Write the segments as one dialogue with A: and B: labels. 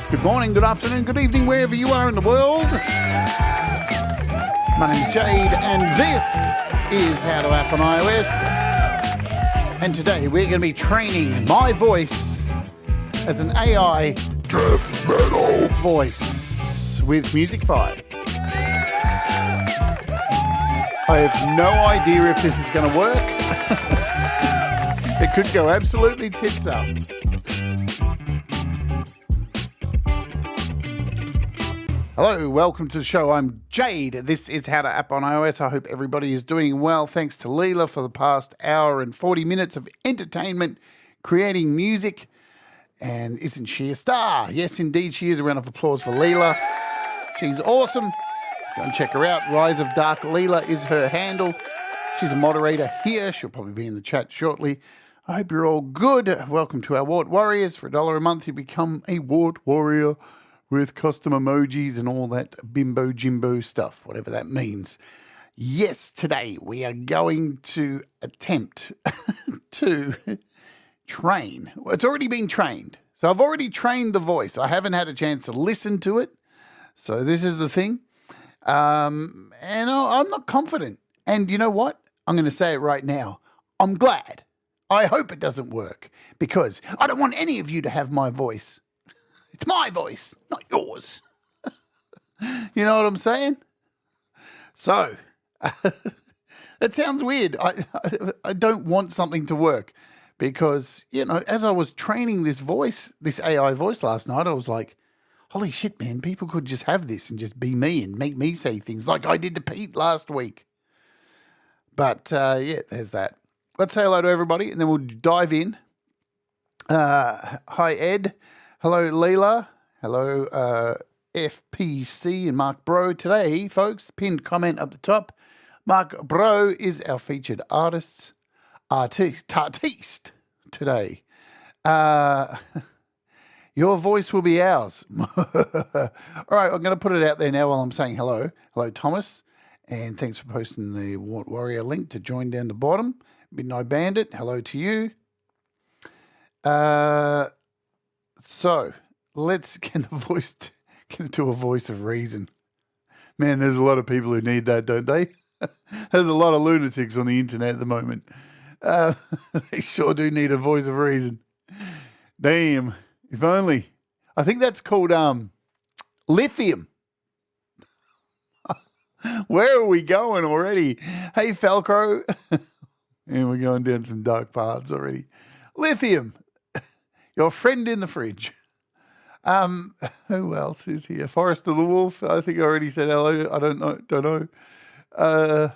A: Good morning, good afternoon, good evening, wherever you are in the world. My name's Jade, and this is How to App on iOS. And today we're going to be training my voice as an AI death metal voice with Musicfy. I have no idea if this is going to work. It could go absolutely tits up. Hello, welcome to the show. I'm Jade. This is How to App on iOS. I hope everybody is doing well. Thanks to Leela for the past hour and 40 minutes of entertainment, creating music. And isn't she a star? Yes, indeed, she is. A round of applause for Leela. She's awesome. Go and check her out. Rise of Dark Leela is her handle. She's a moderator here. She'll probably be in the chat shortly. I hope you're all good. Welcome to our Wart Warriors. For $1 a month, you become a Wart Warrior with custom emojis and all that bimbo jimbo stuff, whatever that means. Yes, today we are going to attempt to train. Well, it's already been trained. So I've already trained the voice. I haven't had a chance to listen to it. So this is the thing. And I'm not confident. And you know what? I'm going to say it right now. I'm glad. I hope it doesn't work because I don't want any of you to have my voice. It's my voice, not yours. You know what I'm saying? So, it sounds weird. I don't want something to work because, you know, as I was training this voice, this AI voice last night, I was like, holy shit, man, people could just have this and just be me and make me say things like I did to Pete last week. But, yeah, there's that. Let's say hello to everybody and then we'll dive in. Hi, Ed. Hello, Leela. Hello, FPC and Mark Bro. Today, folks, pinned comment up the top. Mark Bro is our featured artist today. Your voice will be ours. All right, I'm going to put it out there now while I'm saying hello. Hello, Thomas. And thanks for posting the Wart Warrior link to join down the bottom. Midnight Bandit, hello to you. So let's get into a voice of reason. Man, there's a lot of people who need that, don't they? There's a lot of lunatics on the internet at the moment. They sure do need a voice of reason. Damn, if only. I think that's called lithium. Where are we going already? Hey, Falcro. And we're going down some dark paths already. Lithium. Your friend in the fridge. Who else is here? Forrest of the Wolf. I think I already said hello. I don't know. I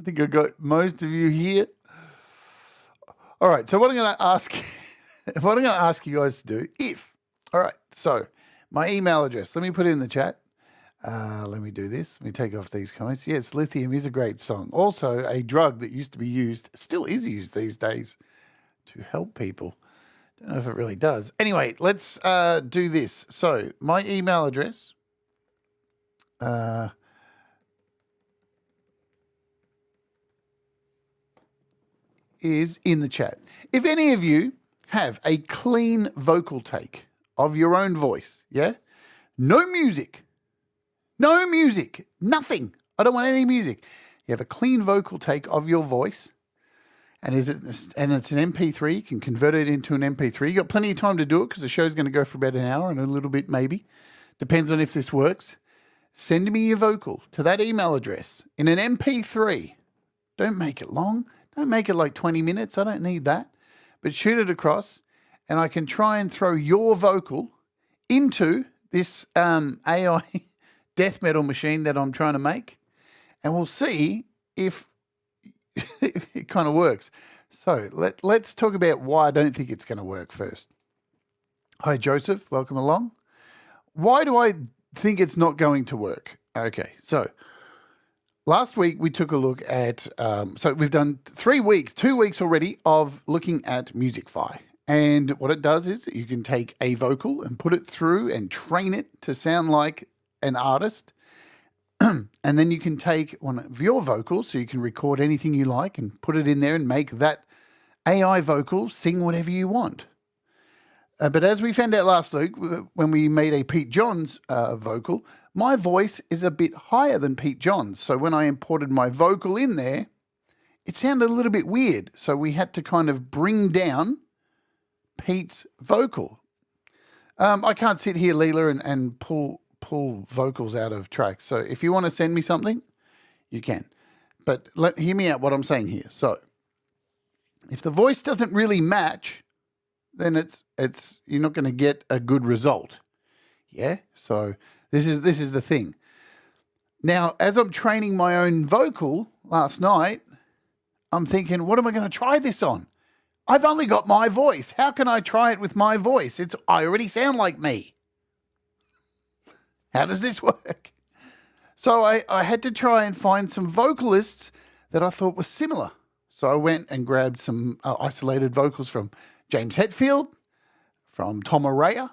A: think I got most of you here. All right. So what I'm going to ask you guys to do, all right. So my email address. Let me put it in the chat. Let me do this. Let me take off these comments. Yes, lithium is a great song. Also, a drug that used to be used, still is used these days, to help people. Don't know if it really does. Anyway, let's do this. So my email address is in the chat. If any of you have a clean vocal take of your own voice, yeah? No music, nothing. I don't want any music. You have a clean vocal take of your voice. And it's an MP3. You can convert it into an MP3. You got plenty of time to do it because the show's going to go for about an hour and a little bit maybe. Depends on if this works. Send me your vocal to that email address in an MP3. Don't make it long. Don't make it like 20 minutes. I don't need that. But shoot it across and I can try and throw your vocal into this AI death metal machine that I'm trying to make. And we'll see if it kind of works. So let's talk about why I don't think it's going to work first. Hi, Joseph. Welcome along. Why do I think it's not going to work? Okay, so last week we took a look at, so we've done 2 weeks already of looking at Musicfy. And what it does is you can take a vocal and put it through and train it to sound like an artist. And then you can take one of your vocals, so you can record anything you like and put it in there and make that AI vocal sing whatever you want. But as we found out last week, when we made a Pete Johns vocal, my voice is a bit higher than Pete Johns. So when I imported my vocal in there, it sounded a little bit weird. So we had to kind of bring down Pete's vocal. I can't sit here, Leela, and pull vocals out of tracks. So if you want to send me something, you can. But hear me out what I'm saying here. So if the voice doesn't really match, then it's you're not going to get a good result. Yeah? So this is the thing. Now, as I'm training my own vocal last night, I'm thinking, what am I going to try this on? I've only got my voice. How can I try it with my voice? I already sound like me. How does this work? So I had to try and find some vocalists that I thought were similar. So I went and grabbed some isolated vocals from James Hetfield, from Tom Araya,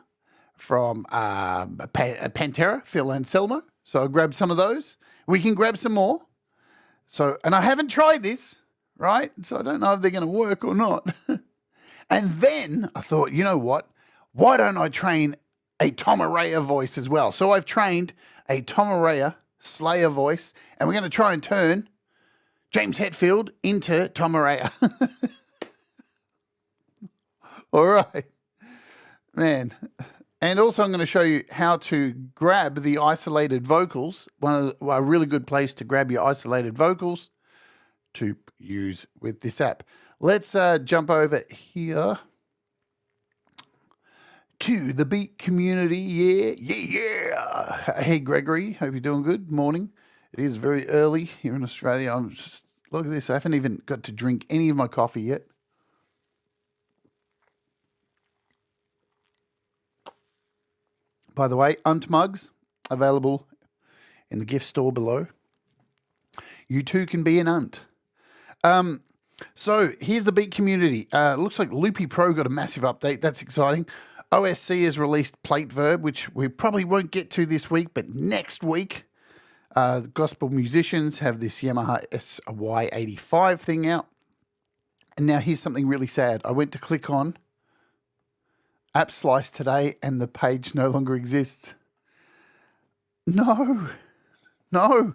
A: from Pantera, Phil Anselmo. So I grabbed some of those. We can grab some more. So, and I haven't tried this, right? So I don't know if they're going to work or not. And then I thought, you know what? Why don't I train a Tom Araya voice as well? So I've trained a Tom Araya Slayer voice, and we're going to try and turn James Hetfield into Tom Araya. All right, man. And also I'm going to show you how to grab the isolated vocals. A really good place to grab your isolated vocals to use with this app. Let's jump over here to the Beat community. Yeah. Hey, Gregory. Hope you're doing good. Morning. It is very early here in Australia. Look at this. I haven't even got to drink any of my coffee yet. By the way, Unt mugs available in the gift store below. You too can be an Unt. So here's the Beat community. Looks like Loopy Pro got a massive update. That's exciting. OSC has released Plate Verb, which we probably won't get to this week, but next week. The gospel musicians have this Yamaha SY85 thing out. And now here's something really sad. I went to click on App Slice today and the page no longer exists. No. I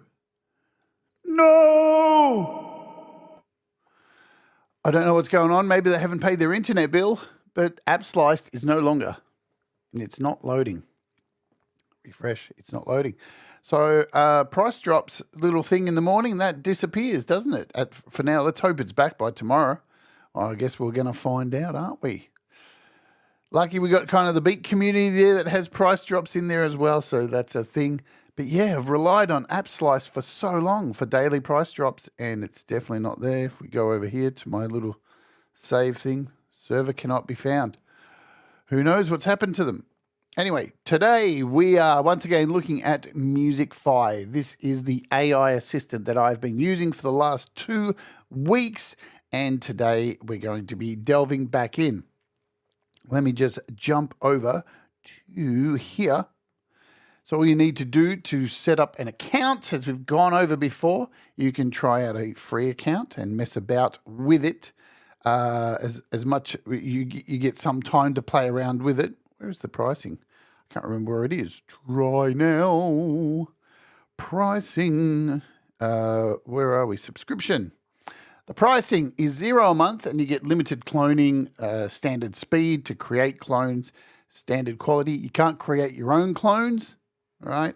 A: don't know what's going on. Maybe they haven't paid their internet bill, but App Sliced is no longer. And it's not loading. Refresh, it's not loading. So price drops, little thing in the morning, that disappears, doesn't it? For now, let's hope it's back by tomorrow. I guess we're going to find out, aren't we? Lucky we got kind of the Beat community there that has price drops in there as well, so that's a thing. But yeah, I've relied on App Slice for so long for daily price drops, and it's definitely not there. If we go over here to my little save thing, server cannot be found. Who knows what's happened to them? Anyway, today we are once again looking at Musicfy. This is the AI assistant that I've been using for the last 2 weeks, and today we're going to be delving back in. Let me just jump over to here. So all you need to do to set up an account, as we've gone over before, you can try out a free account and mess about with it as much. You get some time to play around with it. Where's the pricing? I can't remember where it is. Try now. Pricing. Where are we? Subscription. The pricing is $0 a month, and you get limited cloning, standard speed to create clones, standard quality. You can't create your own clones, right?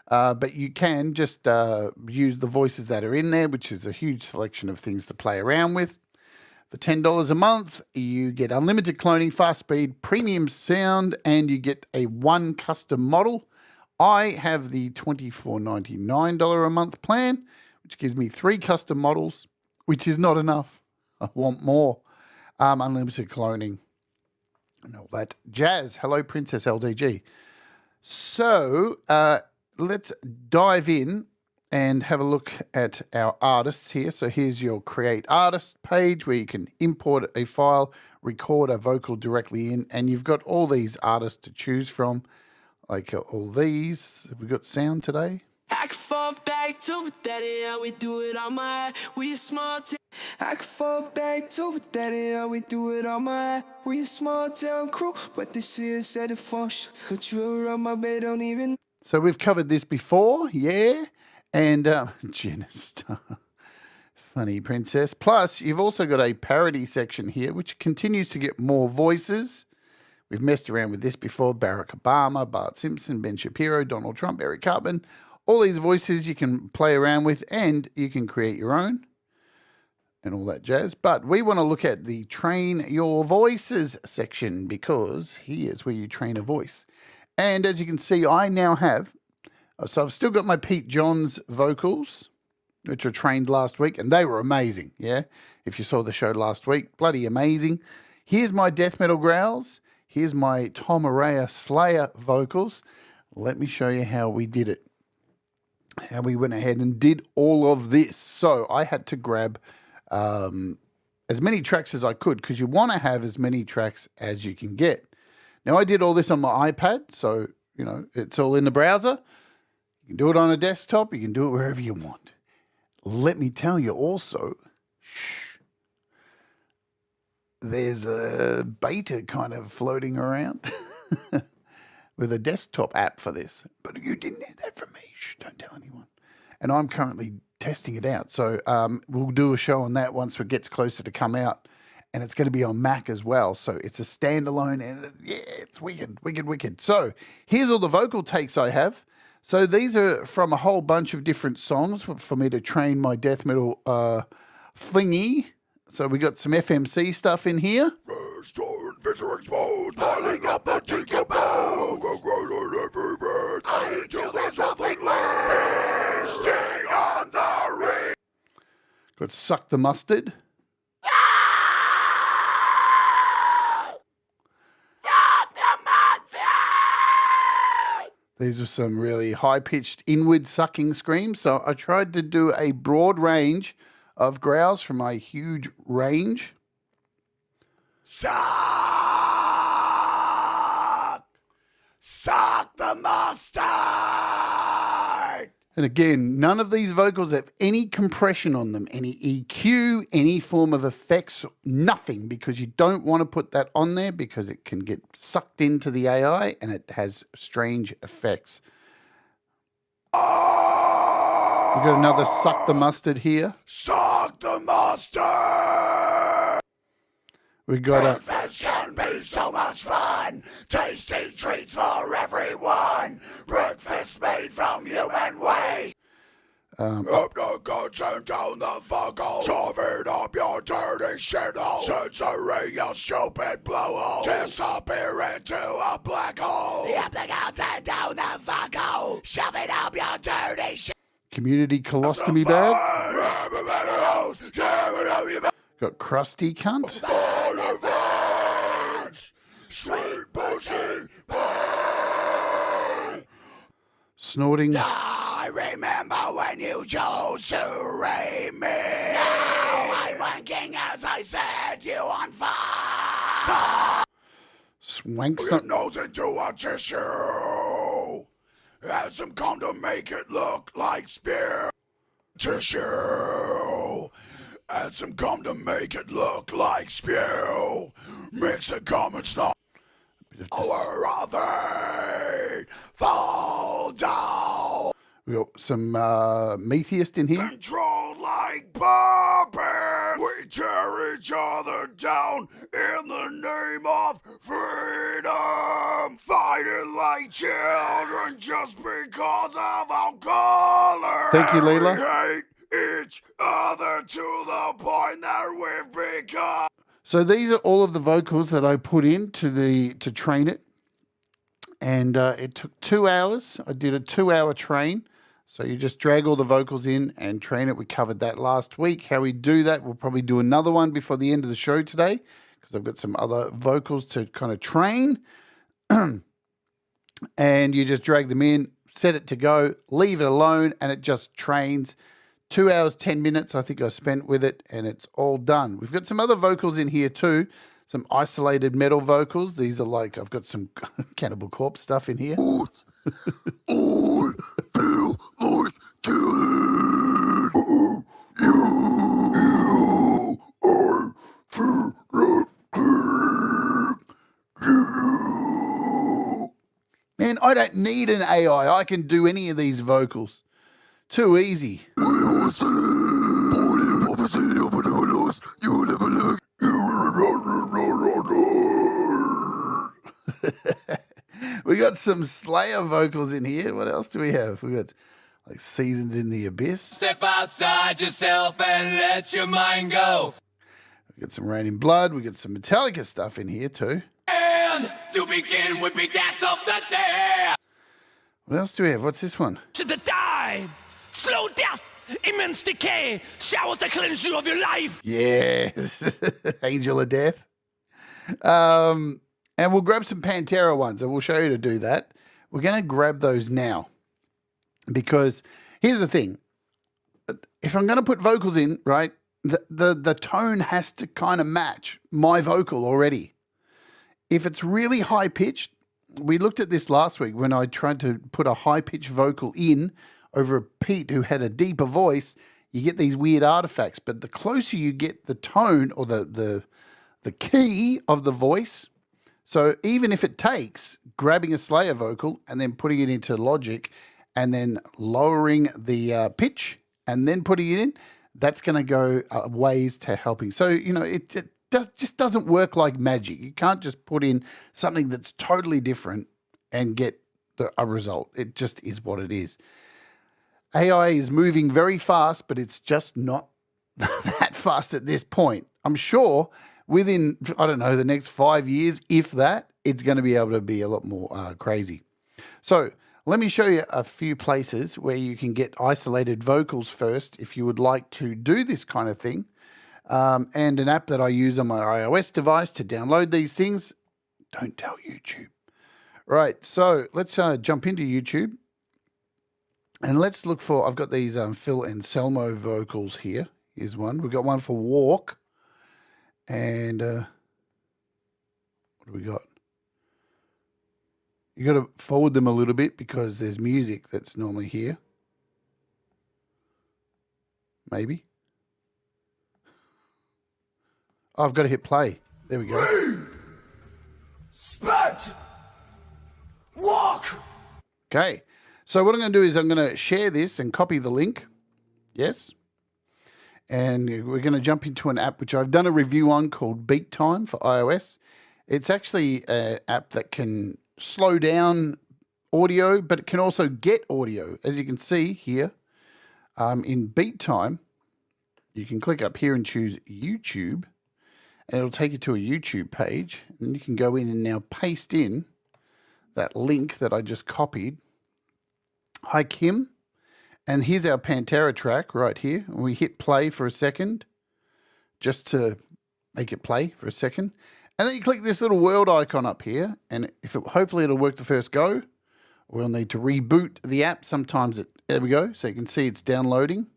A: But you can just use the voices that are in there, which is a huge selection of things to play around with. For $10 a month, you get unlimited cloning, fast speed, premium sound, and you get a 1 custom model. I have the $24.99 a month plan, which gives me 3 custom models, which is not enough. I want more. Unlimited cloning and all that jazz. Hello, Princess LDG. So let's dive in and have a look at our artists here. So here's your Create Artist page where you can import a file, record a vocal directly in, and you've got all these artists to choose from, like all these. Have we got sound today?
B: I can fall back to it, daddy, yeah, we do it on my. We a small town. I can fall back to it, daddy, yeah, we do it on my. We a small town crew, but this is set a function. But you around my bed, don't even.
A: So we've covered this before, yeah. And Jade Starr, funny princess. Plus, you've also got a parody section here, which continues to get more voices. We've messed around with this before. Barack Obama, Bart Simpson, Ben Shapiro, Donald Trump, Eric Cartman. All these voices you can play around with, and you can create your own and all that jazz. But we want to look at the Train Your Voices section, because here's where you train a voice. And as you can see, I now have, so I've still got my Pete Johns vocals, which were trained last week, and they were amazing, yeah? If you saw the show last week, bloody amazing. Here's my death metal growls. Here's my Tom Araya Slayer vocals. Let me show you how we did it, how we went ahead and did all of this. So I had to grab as many tracks as I could, because you want to have as many tracks as you can get. Now, I did all this on my iPad, so, you know, it's all in the browser. You can do it on a desktop. You can do it wherever you want. Let me tell you also, there's a beta kind of floating around with a desktop app for this. But you didn't hear that from me. Shh, don't tell anyone. And I'm currently testing it out. So we'll do a show on that once it gets closer to come out. And it's going to be on Mac as well. So it's a standalone, and yeah, it's wicked, wicked, wicked. So here's all the vocal takes I have. So these are from a whole bunch of different songs for me to train my death metal thingy. So we got some FMC stuff in here. Got Suck the Mustard. These are some really high-pitched inward sucking screams. So I tried to do a broad range of growls from my huge range. Suck the mustard. And again, none of these vocals have any compression on them, any EQ, any form of effects, nothing, because you don't want to put that on there because it can get sucked into the AI and it has strange effects. We've got another Suck the Mustard here. Suck the mustard! We got breakfast can be so much fun. Tasty treats for everyone. Breakfast made from human waste. Up the guts and down the fuckle. Shove up your dirty shithole. Censoring your stupid blowhole. Disappear into a black hole. Up the guts and down the fuckle. Shove it up your dirty shit. Community colostomy bag. Got Crusty Cunt. Sweet pussy pie. Snorting. I remember when you chose to rape me. Now I'm wanking as I set you on fire. Stop. Swank your nose into a tissue. Add some cum to make it look like spear tissue. Add some cum to make it look like spew. Mix the cum and snot. Our other fall down. We got some Metheist in here. Controlled like puppets. We tear each other down in the name of freedom. Fighting like children just because of our color. Thank you, Leela. We hate each other to the point that we've become. So these are all of the vocals that I put in to train it. And it took 2 hours. I did a 2-hour train. So you just drag all the vocals in and train it. We covered that last week. How we do that, we'll probably do another one before the end of the show today, because I've got some other vocals to kind of train. And you just drag them in, set it to go, leave it alone, and it just trains. 2 hours, 10 minutes, I think I spent with it, and it's all done. We've got some other vocals in here too, some isolated metal vocals. These are like, I've got some Cannibal Corpse stuff in here. I feel Man, I don't need an AI. I can do any of these vocals. Too easy. We got some Slayer vocals in here. What else do we have? We got like Seasons in the Abyss.
B: Step outside yourself and let your mind go.
A: We got some Rain in Blood. We got some Metallica stuff in here too.
B: And to begin with, we dance of the dead.
A: What else do we have? What's this one?
C: To the die, slow death, immense decay, showers the cleanse you of your life.
A: Yes, Angel of Death. And we'll grab some Pantera ones, and we'll show you to do that. We're going to grab those now because here's the thing. If I'm going to put vocals in, right, the tone has to kind of match my vocal already. If it's really high-pitched, we looked at this last week when I tried to put a high-pitched vocal in over a Pete who had a deeper voice, you get these weird artifacts. But the closer you get the tone or the key of the voice, so even if it takes grabbing a Slayer vocal and then putting it into Logic and then lowering the pitch and then putting it in, that's going to go ways to helping. So, you know, it just doesn't work like magic. You can't just put in something that's totally different and get a result. It just is what it is. AI is moving very fast, but it's just not that fast at this point. I'm sure within, I don't know, the next 5 years, if that, it's going to be able to be a lot more crazy. So let me show you a few places where you can get isolated vocals first if you would like to do this kind of thing. And an app that I use on my iOS device to download these things. Don't tell YouTube. Right, so let's jump into YouTube. And let's look for, I've got these Phil Anselmo vocals here. Here's one. We've got one for Walk. And what do we got? You got to forward them a little bit because there's music that's normally here. Maybe. Oh, I've got to hit play. There we go.
B: Respect. Walk.
A: Okay. So what I'm going to do is I'm going to share this and copy the link. Yes. And we're going to jump into an app which I've done a review on called Beat Time for iOS. It's actually an app that can slow down audio, but it can also get audio. As you can see here, in Beat Time, you can click up here and choose YouTube, and it'll take you to a YouTube page. And you can go in and now paste in that link that I just copied. Hi, Kim. And here's our Pantera track right here. And we hit play for a second just to make it play for a second. And then you click this little world icon up here. And if it, hopefully it'll work the first go. We'll need to reboot the app. Sometimes there we go. So you can see it's downloading.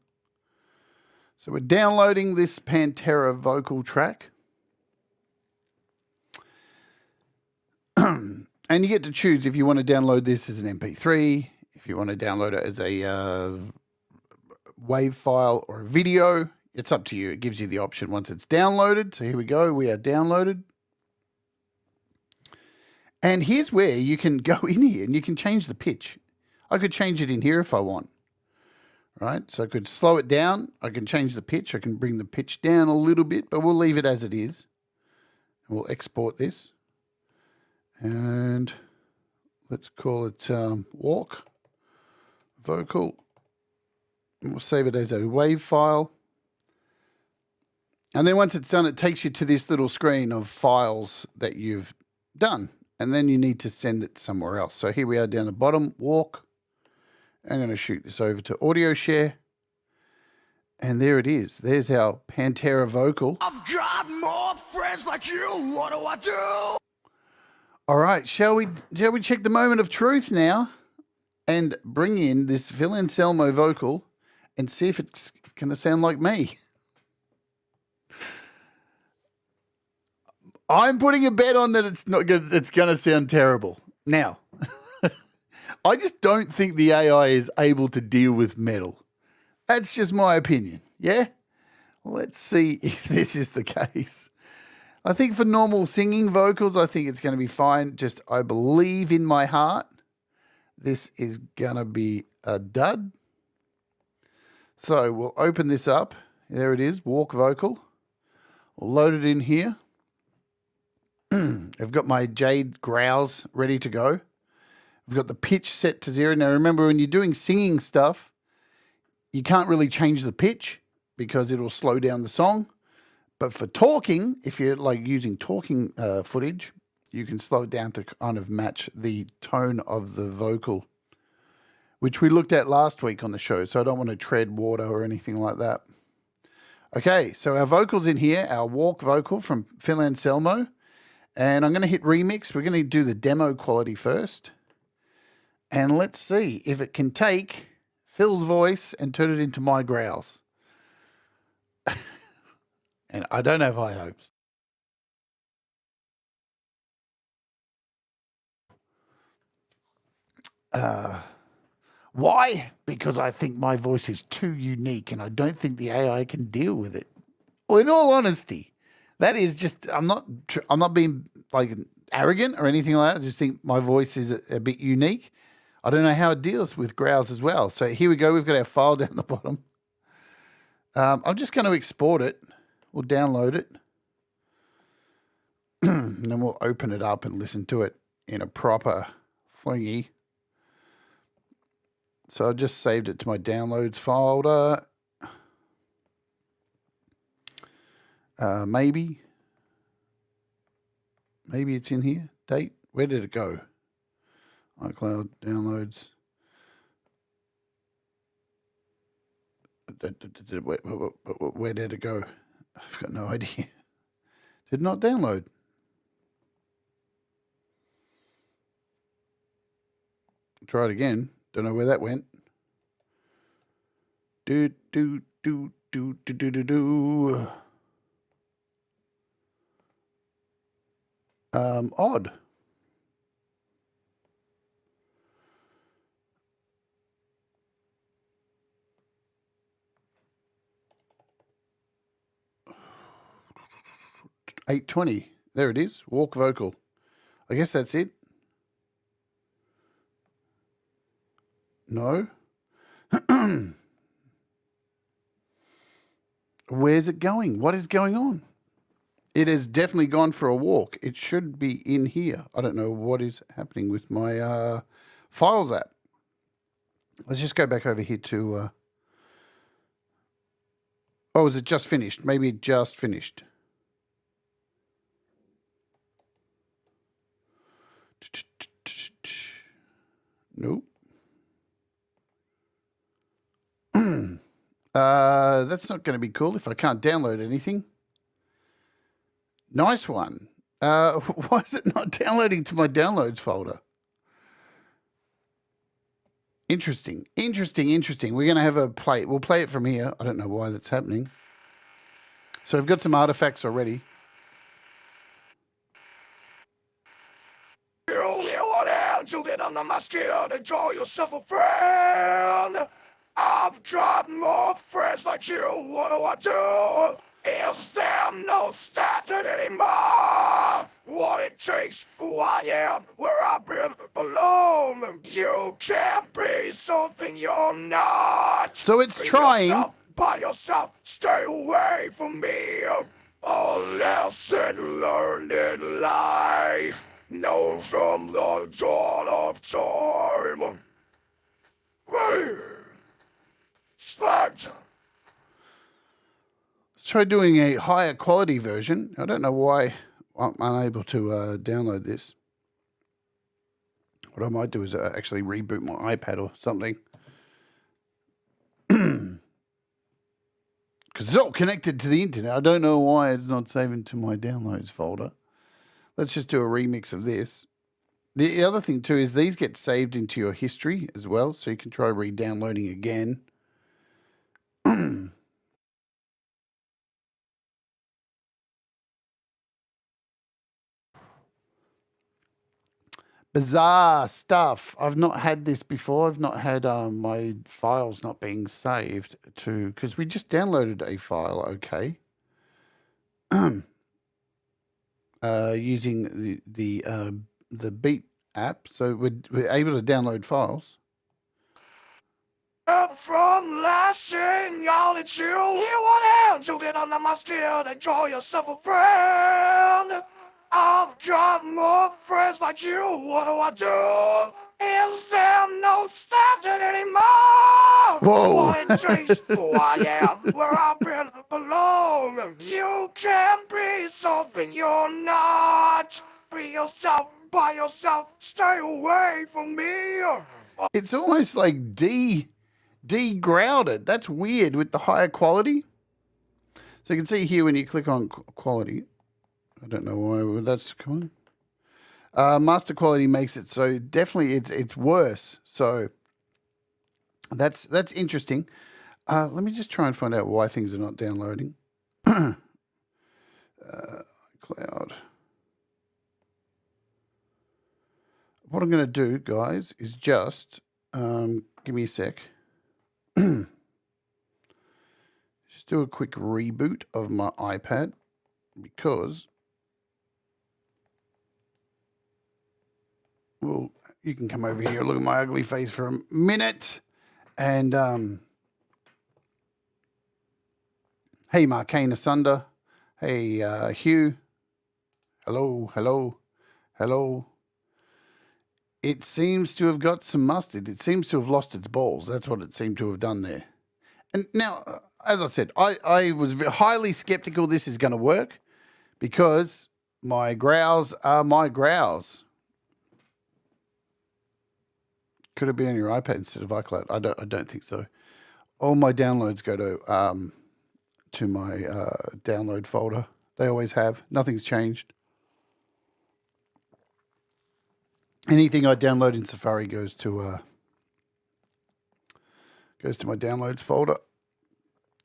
A: So we're downloading this Pantera vocal track. And you get to choose if you want to download this as an MP3, if you want to download it as a WAV file or a video. It's up to you. It gives you the option once it's downloaded. So here we go. We are downloaded. And here's where you can go in here and you can change the pitch. I could change it in here if I want. Right? So I could slow it down. I can change the pitch. I can bring the pitch down a little bit, but we'll leave it as it is. And we'll export this. And let's call it Walk Vocal. And we'll save it as a WAV file. And then once it's done, it takes you to this little screen of files that you've done. And then you need to send it somewhere else. So here we are down the bottom, Walk. I'm going to shoot this over to Audio Share. And there it is. There's our Pantera vocal.
C: I've got more friends like you. What do I do?
A: All right, shall we check the moment of truth now and bring in this Phil Anselmo vocal and see if it's going to sound like me? I'm putting a bet on that it's not good. It's going to sound terrible. Now, I just don't think the AI is able to deal with metal. That's just my opinion. Yeah? Let's see if this is the case. I think for normal singing vocals, I think it's going to be fine. Just, I believe in my heart this is going to be a dud. So we'll open this up. There it is, walk vocal. We'll load it in here. I've got my Jade Growls ready to go. I've got the pitch set to 0. Now remember, when you're doing singing stuff, you can't really change the pitch because it'll slow down the song. But for talking, if you're like using talking footage, you can slow it down to kind of match the tone of the vocal, which we looked at last week on the show. So I don't want to tread water or anything like that. Okay, so our vocals in here, our walk vocal from Phil Anselmo. And I'm going to hit remix. We're going to do the demo quality first. And let's see if it can take Phil's voice and turn it into my growls. And I don't have high hopes. Why? Because I think my voice is too unique and I don't think the AI can deal with it. Well, in all honesty, that is just, I'm not being like arrogant or anything like that. I just think my voice is a bit unique. I don't know how it deals with growls as well. So here we go. We've got our file down the bottom. I'm just going to export it. We'll download it. And then we'll open it up and listen to it in a proper thingy. So I just saved it to my downloads folder. Maybe it's in here. Date. Where did it go? iCloud downloads. Where did it go? I've got no idea. Did not download. Try it again. Don't know where that went. Odd. $8.20. There it is. Walk vocal. I guess that's it. No. Where's it going? What is going on? It has definitely gone for a walk. It should be in here. I don't know what is happening with my Files app. Let's just go back over here to... oh, is it just finished? Maybe it just finished. Nope. That's not going to be cool if I can't download anything. Nice one. Why is it not downloading to my downloads folder? Interesting. We're going to have a play. We'll play it from here. I don't know why that's happening. So I've got some artifacts already.
D: Children on the mosquito, enjoy yourself a friend. I've got more friends like you. What do I do? Is there no standard anymore? What it takes, who I am, where I belong. You can't be something you're not.
A: So it's
D: Be
A: trying.
D: yourself, by yourself, stay away from me. A lesson learned in life. Known from the dawn of time. Respect.
A: Let's try doing a higher quality version. I don't know why I'm unable to download this. What I might do is actually reboot my iPad or something. Because it's all connected to the internet. I don't know why it's not saving to my downloads folder. Let's just do a remix of this. The other thing too is these get saved into your history as well, so you can try re-downloading again. Bizarre stuff. I've not had this before. I've not had my files not being saved to, because we just downloaded a file, okay. Using the beat app, so we're able to download files.
D: From lashing all at you, want angel get on the mustard and draw yourself a friend. I've got more friends like you, what do I do? Is there no standard anymore?
A: Whoa.
D: One trace who I am, where I belong. You can be something you're not. Be yourself, by yourself, stay away from me.
A: It's almost like de-grounded. That's weird with the higher quality. So you can see here when you click on quality, I don't know why that's coming. Master quality makes it so definitely it's worse. So that's interesting. Let me just try and find out why things are not downloading. Cloud. What I'm going to do, guys, is just give me a sec. Just do a quick reboot of my iPad because, well, you can come over here, look at my ugly face for a minute. And hey, Marcane Asunder. Hey, Hugh. Hello, hello, hello. It seems to have got some mustard. It seems to have lost its balls. That's what it seemed to have done there. And now, as I said, I was highly skeptical this is going to work because my growls are my growls. Could it be on your iPad instead of iCloud? I don't think so. All my downloads go to my download folder. They always have. Nothing's changed. Anything I download in Safari goes to my downloads folder.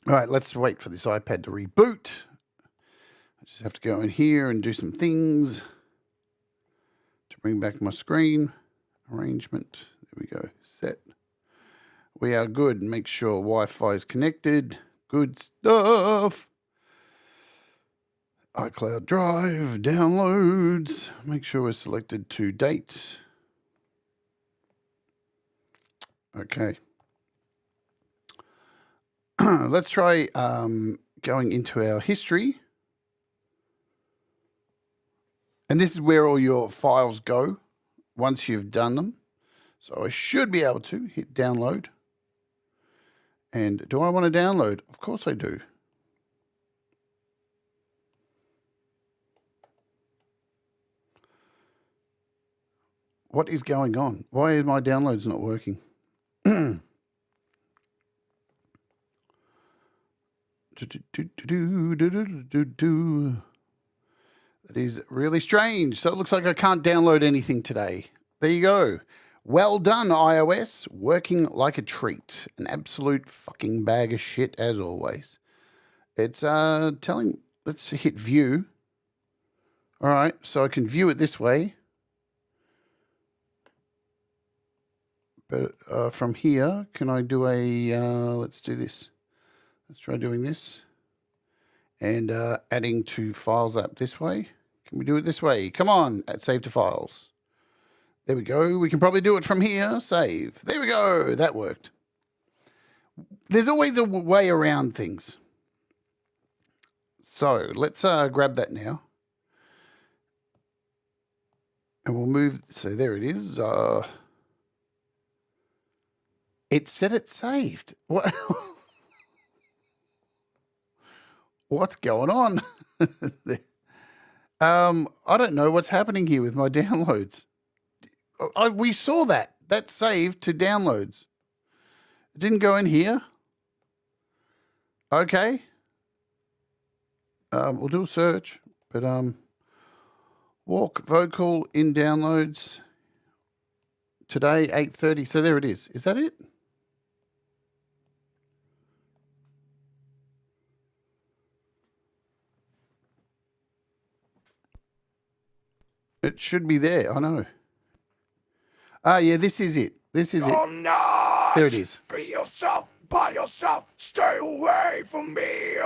A: All right, let's wait for this iPad to reboot. I just have to go in here and do some things to bring back my screen. Arrangement. There we go. Set. We are good. Make sure Wi-Fi is connected. Good stuff. iCloud Drive, downloads. Make sure we're selected to date. Okay. Let's try going into our history. And this is where all your files go once you've done them. So I should be able to hit download. And do I want to download? Of course I do. What is going on? Why are my downloads not working? That is really strange. So it looks like I can't download anything today. There you go. Well done, iOS. Working like a treat. An absolute fucking bag of shit, as always. It's telling... Let's hit view. All right, so I can view it this way. But from here, can I do a... let's do this. Let's try doing this. And adding to files up this way. Can we do it this way? Come on, add save to files. There we go. We can probably do it from here. Save. There we go. That worked. There's always a way around things. So let's grab that now. And we'll move. So there it is. It said it saved. What? What's going on? I don't know what's happening here with my downloads. We saw that. That saved to downloads. It didn't go in here. Okay. We'll do a search. But walk vocal in downloads. Today, 8:30. So there it is. Is that it? It should be there. I know. Yeah, this is it. This is it.
D: Not
A: There it is.
D: Be yourself, by yourself, stay away from me.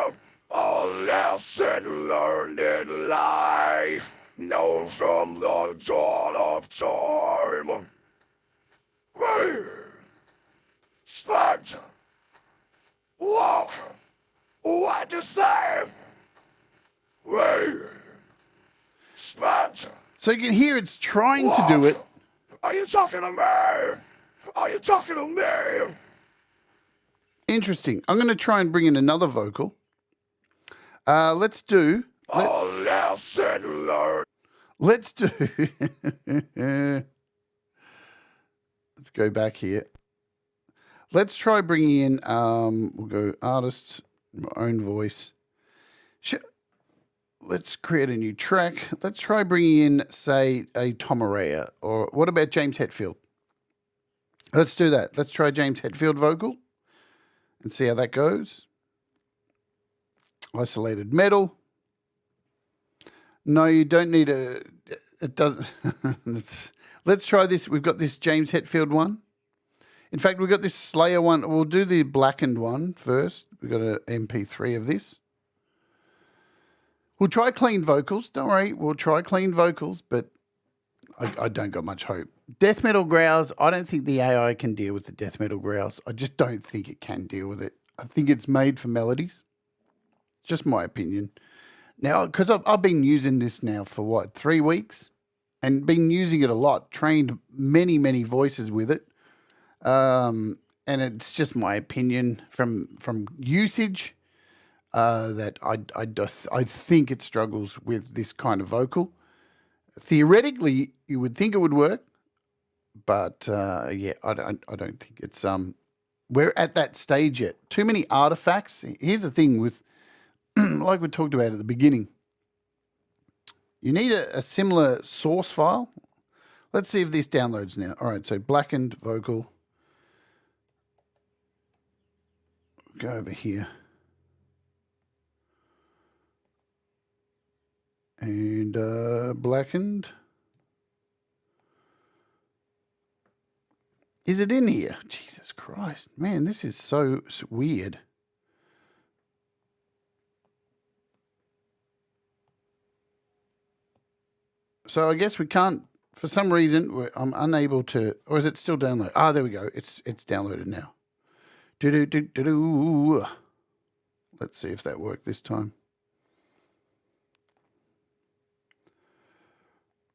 D: A lesson learned in life. known from the dawn of time. We spent what went to save. We spent.
A: So you can hear it's trying to do it.
D: Are you talking to me? Are you talking to me?
A: Interesting. I'm going to try and bring in another vocal. Let's do. Let's do. Let's go back here. Let's try bringing in. We'll go artists, my own voice. Let's create a new track. Let's try bringing in, say, a Tom Araya. Or what about James Hetfield? Let's do that. Let's try James Hetfield vocal and see how that goes. Isolated metal. No, you don't need a. It doesn't. Let's try this. We've got this James Hetfield one. In fact, we've got this Slayer one. We'll do the blackened one first. We've got an MP3 of this. We'll try clean vocals. Don't worry. We'll try clean vocals, but I don't got much hope. Death metal growls. I don't think the AI can deal with the death metal growls. I just don't think it can deal with it. I think it's made for melodies. Just my opinion. Now, because I've been using this now for what, 3 weeks? And been using it a lot. Trained many, many voices with it. And it's just my opinion from usage that I think it struggles with this kind of vocal. Theoretically, you would think it would work, but yeah, I don't think it's we're at that stage yet. Too many artifacts. Here's the thing with, like we talked about at the beginning, you need a similar source file. Let's see if this downloads now. All right, so blackened vocal. Go over here. And blackened. Is it in here? Jesus Christ. Man, this is so weird. So I guess we can't, for some reason, I'm unable to, or is it still downloaded? Ah, there we go. It's downloaded now. Do-do-do-do-do. Let's see if that worked this time.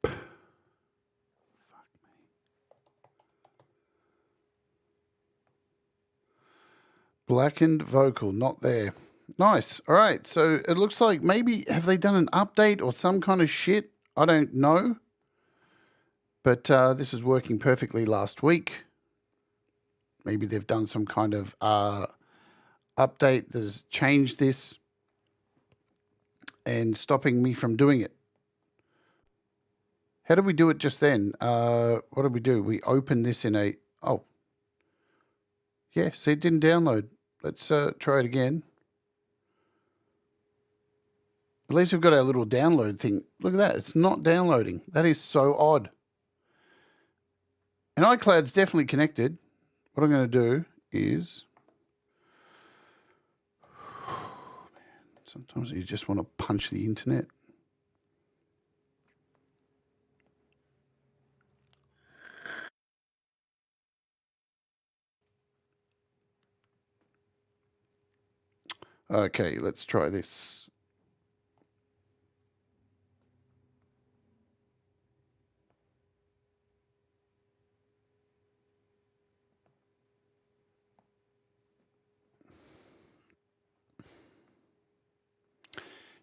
A: Fuck me. Blackened vocal, not there. Nice. All right. So it looks like maybe, have they done an update or some kind of shit? I don't know. But this is working perfectly last week. Maybe they've done some kind of update that's changed this and stopping me from doing it. How did we do it just then? What did we do? We opened this in a... Oh. Yeah, see, it didn't download. Let's try it again. At least we've got our little download thing. Look at that. It's not downloading. That is so odd. And iCloud's definitely connected. What I'm going to do is... Man, sometimes you just want to punch the internet. Okay, let's try this.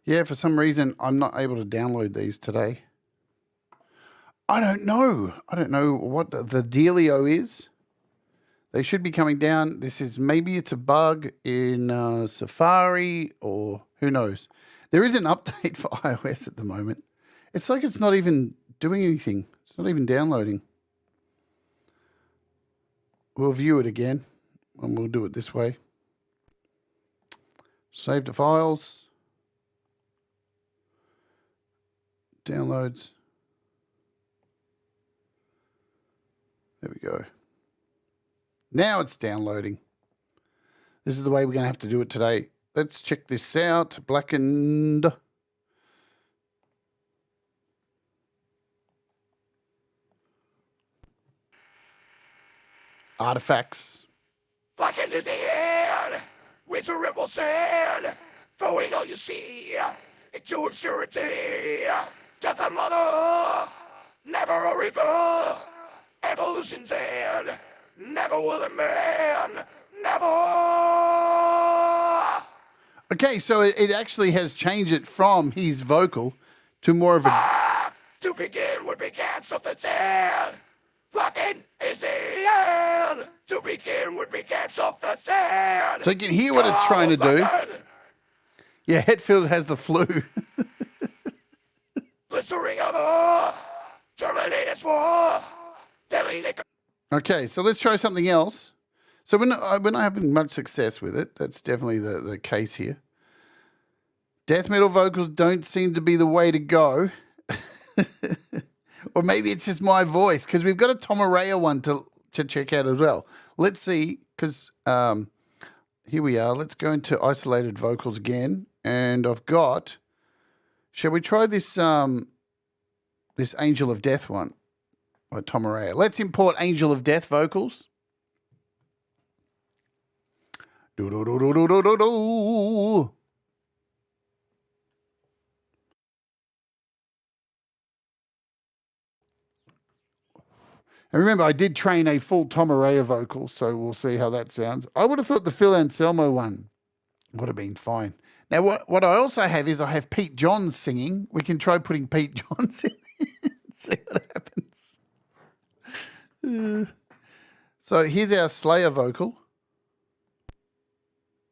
A: Yeah, for some reason, I'm not able to download these today. I don't know. I don't know what the dealio is. They should be coming down. This is, maybe it's a bug in Safari or who knows. There is an update for iOS at the moment. It's like it's not even doing anything. It's not even downloading. We'll view it again and we'll do it this way. Save the files. Downloads. There we go. Now it's downloading. This is the way we're going to have to do it today. Let's check this out. Blackened. Artifacts.
D: Like into the air, with a ripple sand, throwing all you see into obscurity. Death and mother, never a reaper, evolution's end, never will a man, never.
A: Okay, so it actually has changed it from his vocal to more of a...
D: To begin would be cancelled the dead. Fucking is the end. To begin would be cancelled the dead.
A: So you can hear what it's trying to do. Yeah, Hetfield has the flu.
D: Blistering of the Terminator's war.
A: Okay, so let's try something else. So when I haven't much success with it, that's definitely the case here. Death metal vocals don't seem to be the way to go. Or maybe it's just my voice, because we've got a Tom Araya one to check out as well. Let's see, because here we are. Let's go into isolated vocals again. And I've got, shall we try this this Angel of Death one by Tom Araya? Let's import Angel of Death vocals. Do-do-do-do-do-do-do. And remember, I did train a full Tom Araya vocal, so we'll see how that sounds. I would have thought the Phil Anselmo one would have been fine. Now, what I also have is I have Pete Johns singing. We can try putting Pete Johns in and see what happens. So here's our Slayer vocal.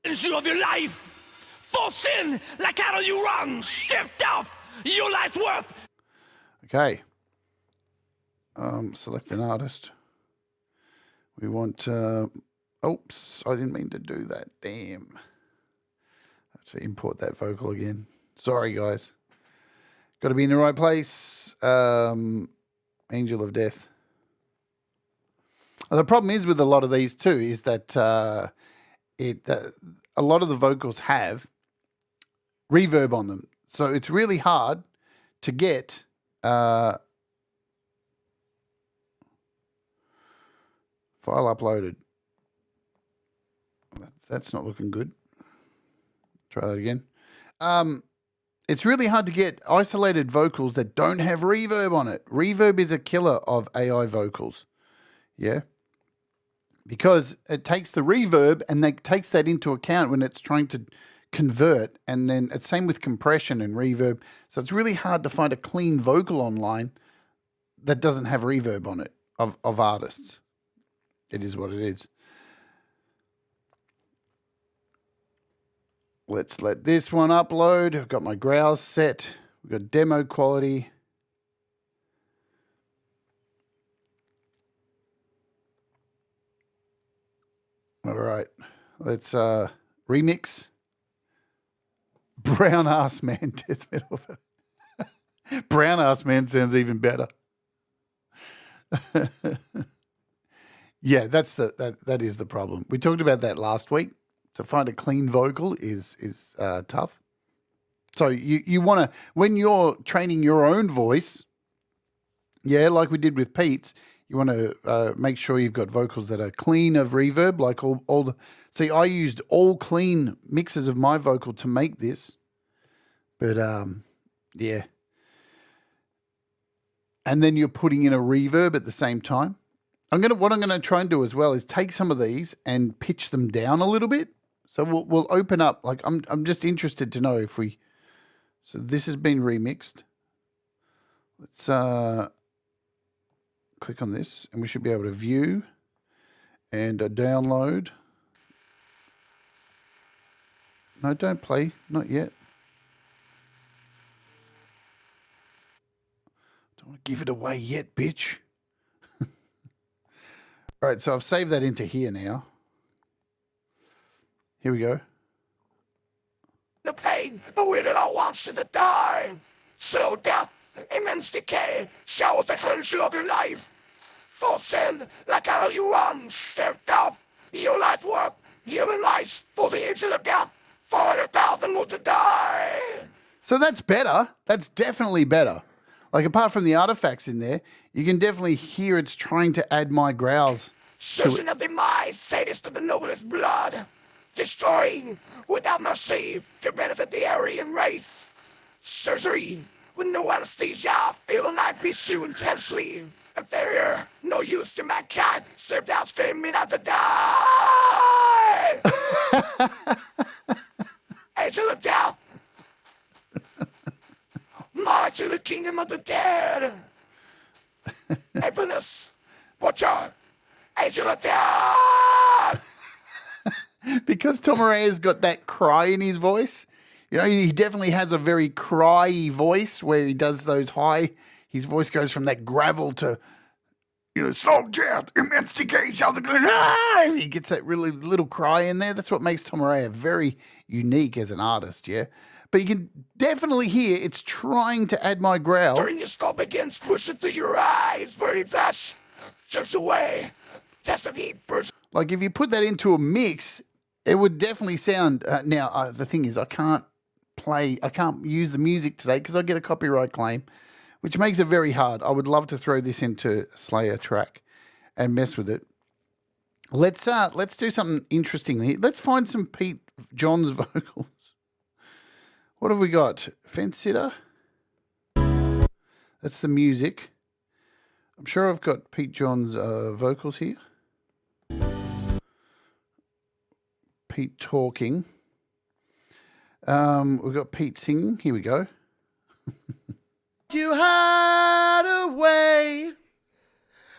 C: Issue of your life. For sin, like cattle you run, stripped off your life's worth.
A: Okay. Select an artist. We want, oops, I didn't mean to do that. Damn. I have to import that vocal again. Sorry, guys. Got to be in the right place. Angel of Death. The problem is with a lot of these too is that a lot of the vocals have reverb on them. So it's really hard to get file uploaded. That's not looking good. Try that again. It's really hard to get isolated vocals that don't have reverb on it. Reverb is a killer of AI vocals. Yeah. Because it takes the reverb and it takes that into account when it's trying to convert. And then it's same with compression and reverb. So it's really hard to find a clean vocal online that doesn't have reverb on it of artists. It is what it is. Let's let this one upload. I've got my growls set. We've got demo quality. All right. Let's remix. Brown Ass Man death metal. Brown Ass Man sounds even better. Yeah, that is the problem. We talked about that last week. To find a clean vocal is tough. So you want to, when you're training your own voice, yeah, like we did with Pete's, you want to make sure you've got vocals that are clean of reverb, like all the. See, I used all clean mixes of my vocal to make this, but yeah. And then you're putting in a reverb at the same time. What I'm gonna try and do as well is take some of these and pitch them down a little bit. So we'll open up. Like I'm just interested to know if we. So this has been remixed. Let's click on this, and we should be able to view and download. No, don't play. Not yet. Don't want to give it away yet, bitch. All right, so I've saved that into here now. Here we go.
D: The pain, the will that I wants to die. Slow death, immense decay, showers the cleansing of your life. For sin, like how you run, stripped off your life work, human life, for the angel of death, 400,000 more to die.
A: So that's better. That's definitely better. Like apart from the artifacts in there, you can definitely hear it's trying to add my growls.
D: Searching of demise, sadist of the noblest blood. Destroying without mercy to benefit the Aryan race. Surgery with no anesthesia, feeling life pursue intensely. If they're no use to mankind, served out screaming out to die. Angel of death. March to the kingdom of the dead. Infamous. Butcher. Angel of death.
A: Because Tom Araya's got that cry in his voice. You know, he definitely has a very cry voice where he does those high. His voice goes from that gravel to, you know, slow jet, immense decay, shouts of he gets that really little cry in there. That's what makes Tom Araya very unique as an artist, yeah? But you can definitely hear it's trying to add my growl.
D: Turn your skull begins, push it through your eyes, very fast, jerks away, test of heat, burst.
A: Like if you put that into a mix, it would definitely sound. Now, the thing is, I can't use the music today because I get a copyright claim, which makes it very hard. I would love to throw this into a Slayer track and mess with it. Let's do something interesting here. Let's find some Pete John's vocals. What have we got? Fence Sitter. That's the music. I'm sure I've got Pete John's vocals here. Pete talking. We've got Pete singing. Here we go.
E: You hide away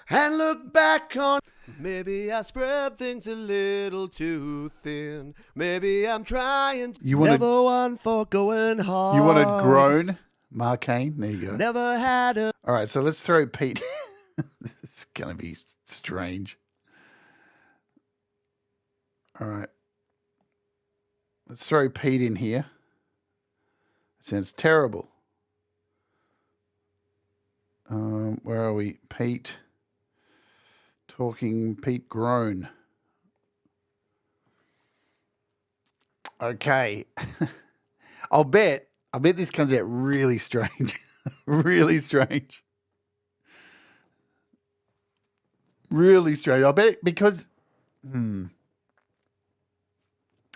E: and look back on. Maybe I spread things a little too thin. Maybe I'm trying. Never one for going hard.
A: You want to groan, Marcane? There you go.
E: Never had a.
A: All right, so let's throw Pete. This is going to be strange. All right. Let's throw Pete in here. It sounds terrible. Where are we? Pete. Talking Pete groan. Okay. I'll bet this comes out really strange. Really strange. Really strange. I bet it because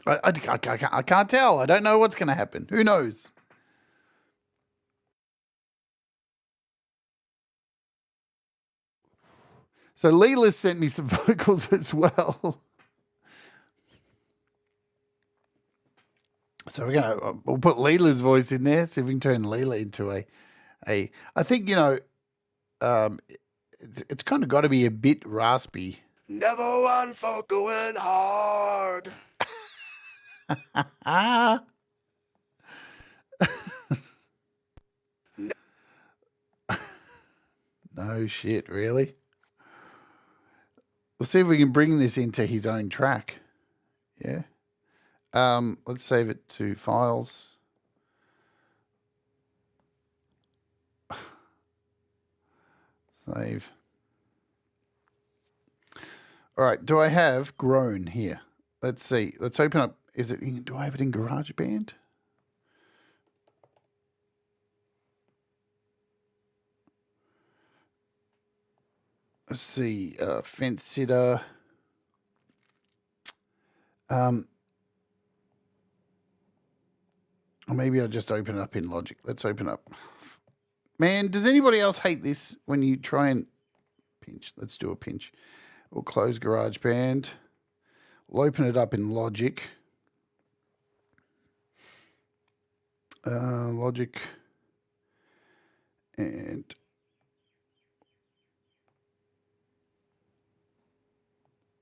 A: I can't tell. I don't know what's going to happen. Who knows? So Leela sent me some vocals as well. So we'll put Leela's voice in there. See if we can turn Leela into a. I think it's kind of got to be a bit raspy.
D: Never one for going hard.
A: No shit, really? We'll see if we can bring this into his own track. Yeah. Let's save it to files. Save. All right. Do I have groan here? Let's see. Let's open up. Do I have it in GarageBand? Let's see, Fence Sitter. Or maybe I'll just open it up in Logic. Let's open up. Man, does anybody else hate this when you try and pinch? Let's do a pinch. We'll close GarageBand. We'll open it up in Logic. Logic. And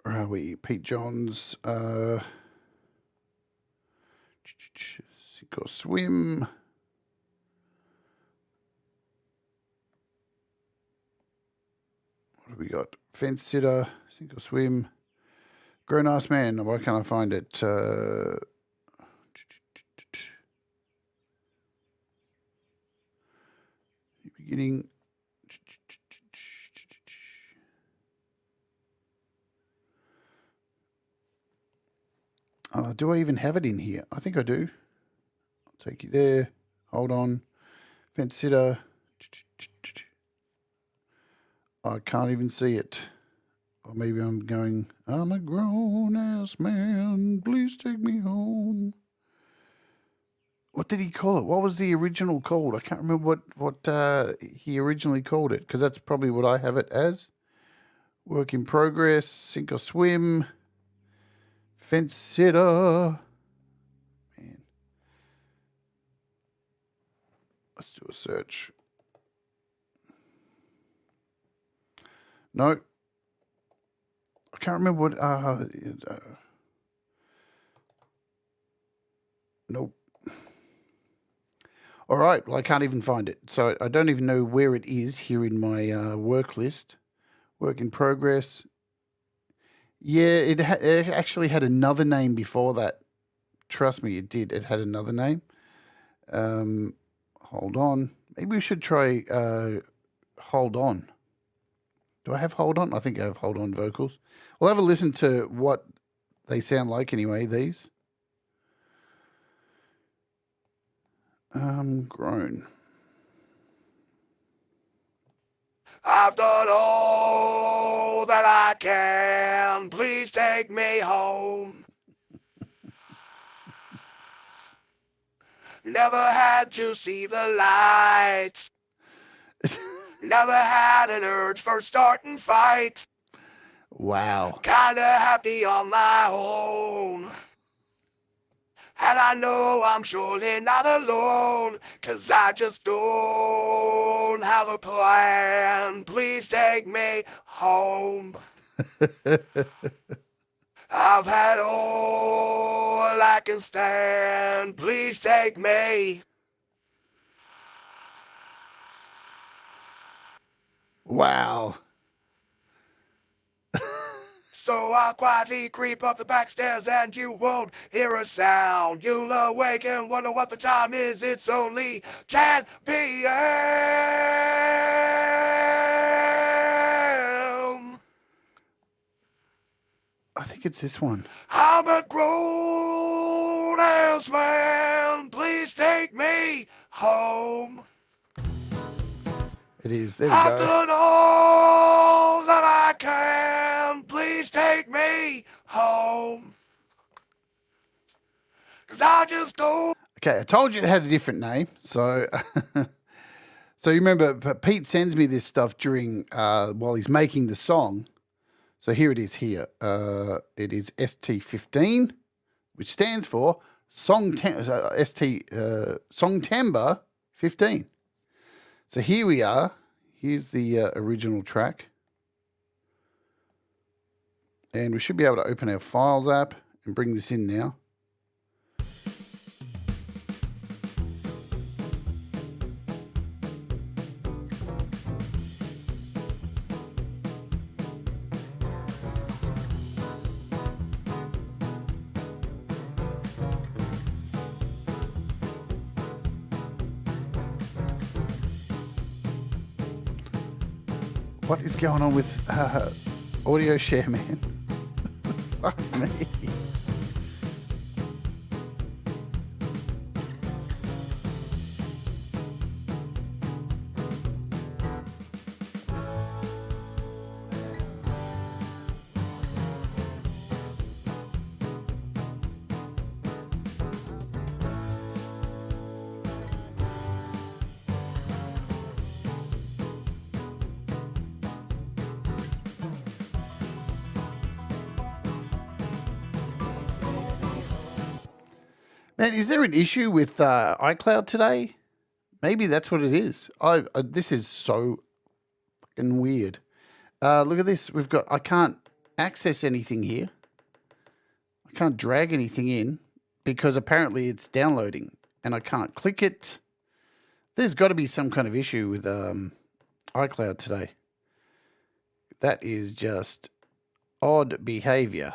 A: where are we? Pete Johns. Sink or swim. What have we got? Fence Sitter. Sink or swim. Grown ass man. Why can't I find it? Beginning. Do I even have it in here? I think I do. I'll take you there. Hold on. Fence Sitter. I can't even see it. Or maybe I'm going, I'm a grown-ass man, please take me home. What did he call it? What was the original called? I can't remember what he originally called it, because that's probably what I have it as. Work in progress, sink or swim, fence sitter. Man. Let's do a search. No. I can't remember what... nope. All right. Well, I can't even find it. So I don't even know where it is here in my work list. Work in progress. Yeah, it actually had another name before that. Trust me, it did. It had another name. Hold on. Maybe we should try Hold On. Do I have Hold On? I think I have Hold On vocals. We'll have a listen to what they sound like anyway, these. Grown.
D: I've done all that I can. Please take me home. Never had to see the lights. Never had an urge for starting fights.
A: Wow.
D: Kinda happy on my own. And I know I'm surely not alone, 'cause I just don't have a plan. Please take me home. I've had all I can stand. Please take me.
A: Wow.
D: So I'll quietly creep up the back stairs and you won't hear a sound. You'll awake and wonder what the time is. It's only 10 p.m.
A: I think it's this one.
D: I'm a grown-ass man. Please take me home.
A: It is. There we
D: I've
A: go.
D: done all that I can. Please take me home. 'Cause I just don't.
A: Okay, I told you it had a different name. So, so you remember Pete sends me this stuff during while he's making the song. So here it is. Here it is ST15, which stands for Songtember 15. So here we are. Here's the original track. And we should be able to open our Files app and bring this in now. What is going on with audio share, man? Fuck me. Man, is there an issue with iCloud today? Maybe that's what it is. This is so fucking weird. Look at this. I can't access anything here. I can't drag anything in because apparently it's downloading and I can't click it. There's got to be some kind of issue with iCloud today. That is just odd behavior.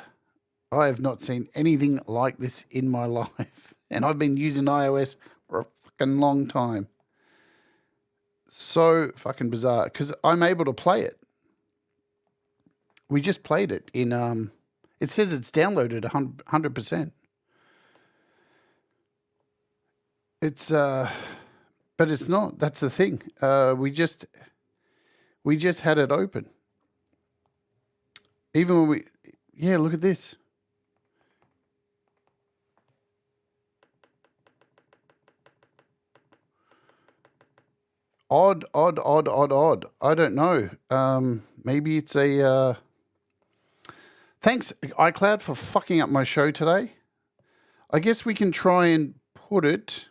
A: I have not seen anything like this in my life. And I've been using iOS for a fucking long time. So fucking bizarre. Because I'm able to play it. We just played it in... it says it's downloaded 100%. It's... but it's not. That's the thing. We just had it open. Even when we, yeah, look at this. Odd. I don't know. Maybe it's a, thanks iCloud for fucking up my show today. I guess we can try and put it,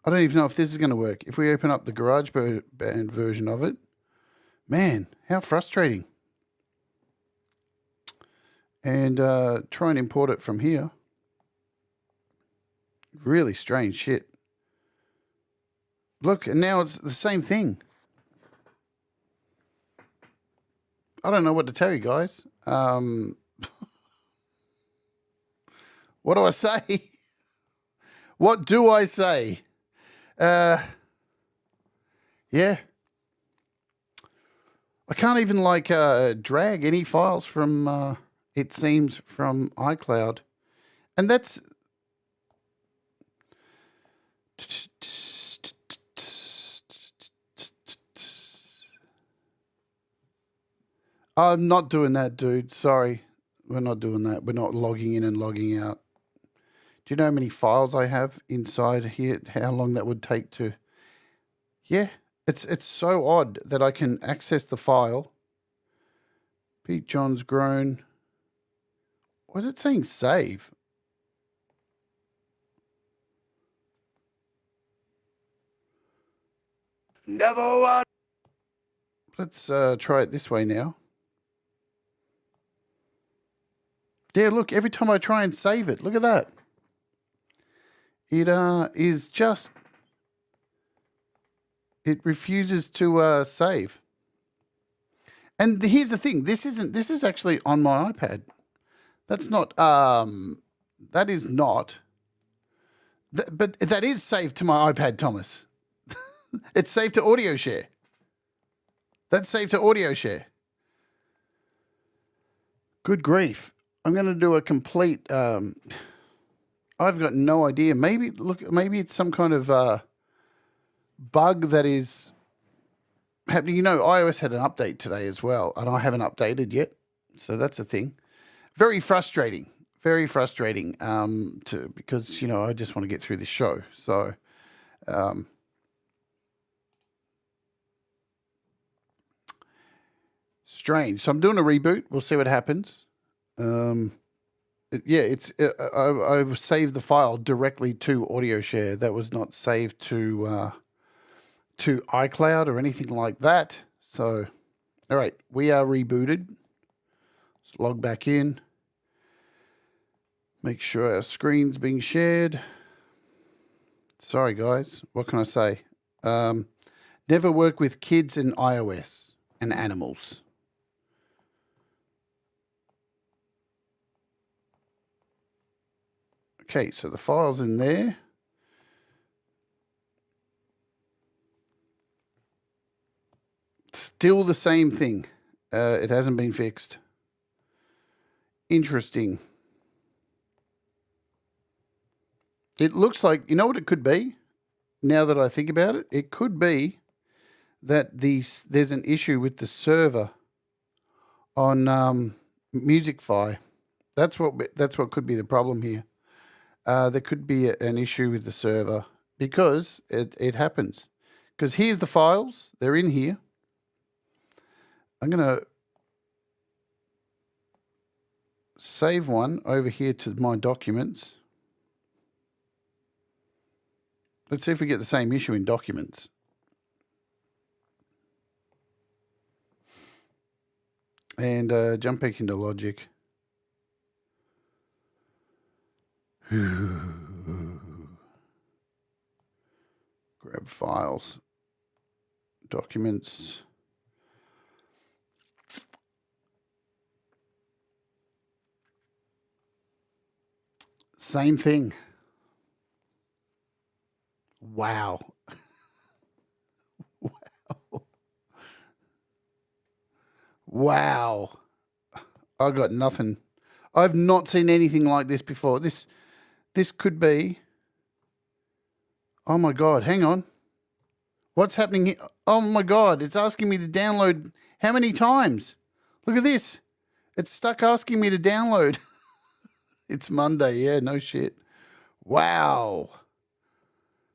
A: I don't even know if this is going to work. If we open up the GarageBand version of it, man, how frustrating. And try and import it from here. Really strange shit. Look, and now it's the same thing. I don't know what to tell you guys. What do I say? What do I say? Yeah. I can't even like drag any files from, it seems, from iCloud. And that's... I'm not doing that, dude. Sorry. We're not doing that. We're not logging in and logging out. Do you know how many files I have inside here? How long that would take to... Yeah, it's so odd that I can access the file. Pete John's grown. Was it saying save?
D: Never want.
A: Let's try it this way now. Yeah, look, every time I try and save it, look at that. It is just... It refuses to save. And here's the thing. This is actually on my iPad. That's not... that is not... but that is saved to my iPad, Thomas. It's saved to audio share. That's saved to audio share. Good grief. I'm going to do a complete... I've got no idea. Maybe it's some kind of bug that is happening. You know, iOS had an update today as well, and I haven't updated yet. So that's a thing. Very frustrating. Very frustrating because, you know, I just want to get through this show. So... strange. So I'm doing a reboot. We'll see what happens. I saved the file directly to audio share. That was not saved to iCloud or anything like that. So, all right, we are rebooted. Let's log back in. Make sure our screen's being shared. Sorry, guys. What can I say? Never work with kids in iOS and animals. Okay, so the file's in there. Still the same thing. It hasn't been fixed. Interesting. It looks like, you know what it could be? Now that I think about it, it could be that there's an issue with the server on Musicfy. That's what could be the problem here. There could be an issue with the server because it happens. Because here's the files. They're in here. I'm going to save one over here to my documents. Let's see if we get the same issue in documents. And jump back into Logic. Grab files, documents. Same thing. Wow. Wow. Wow. I got nothing. I've not seen anything like this before. This could be... Oh, my God. Hang on. What's happening here? Oh, my God. It's asking me to download how many times? Look at this. It's stuck asking me to download. It's Monday. Yeah, no shit. Wow.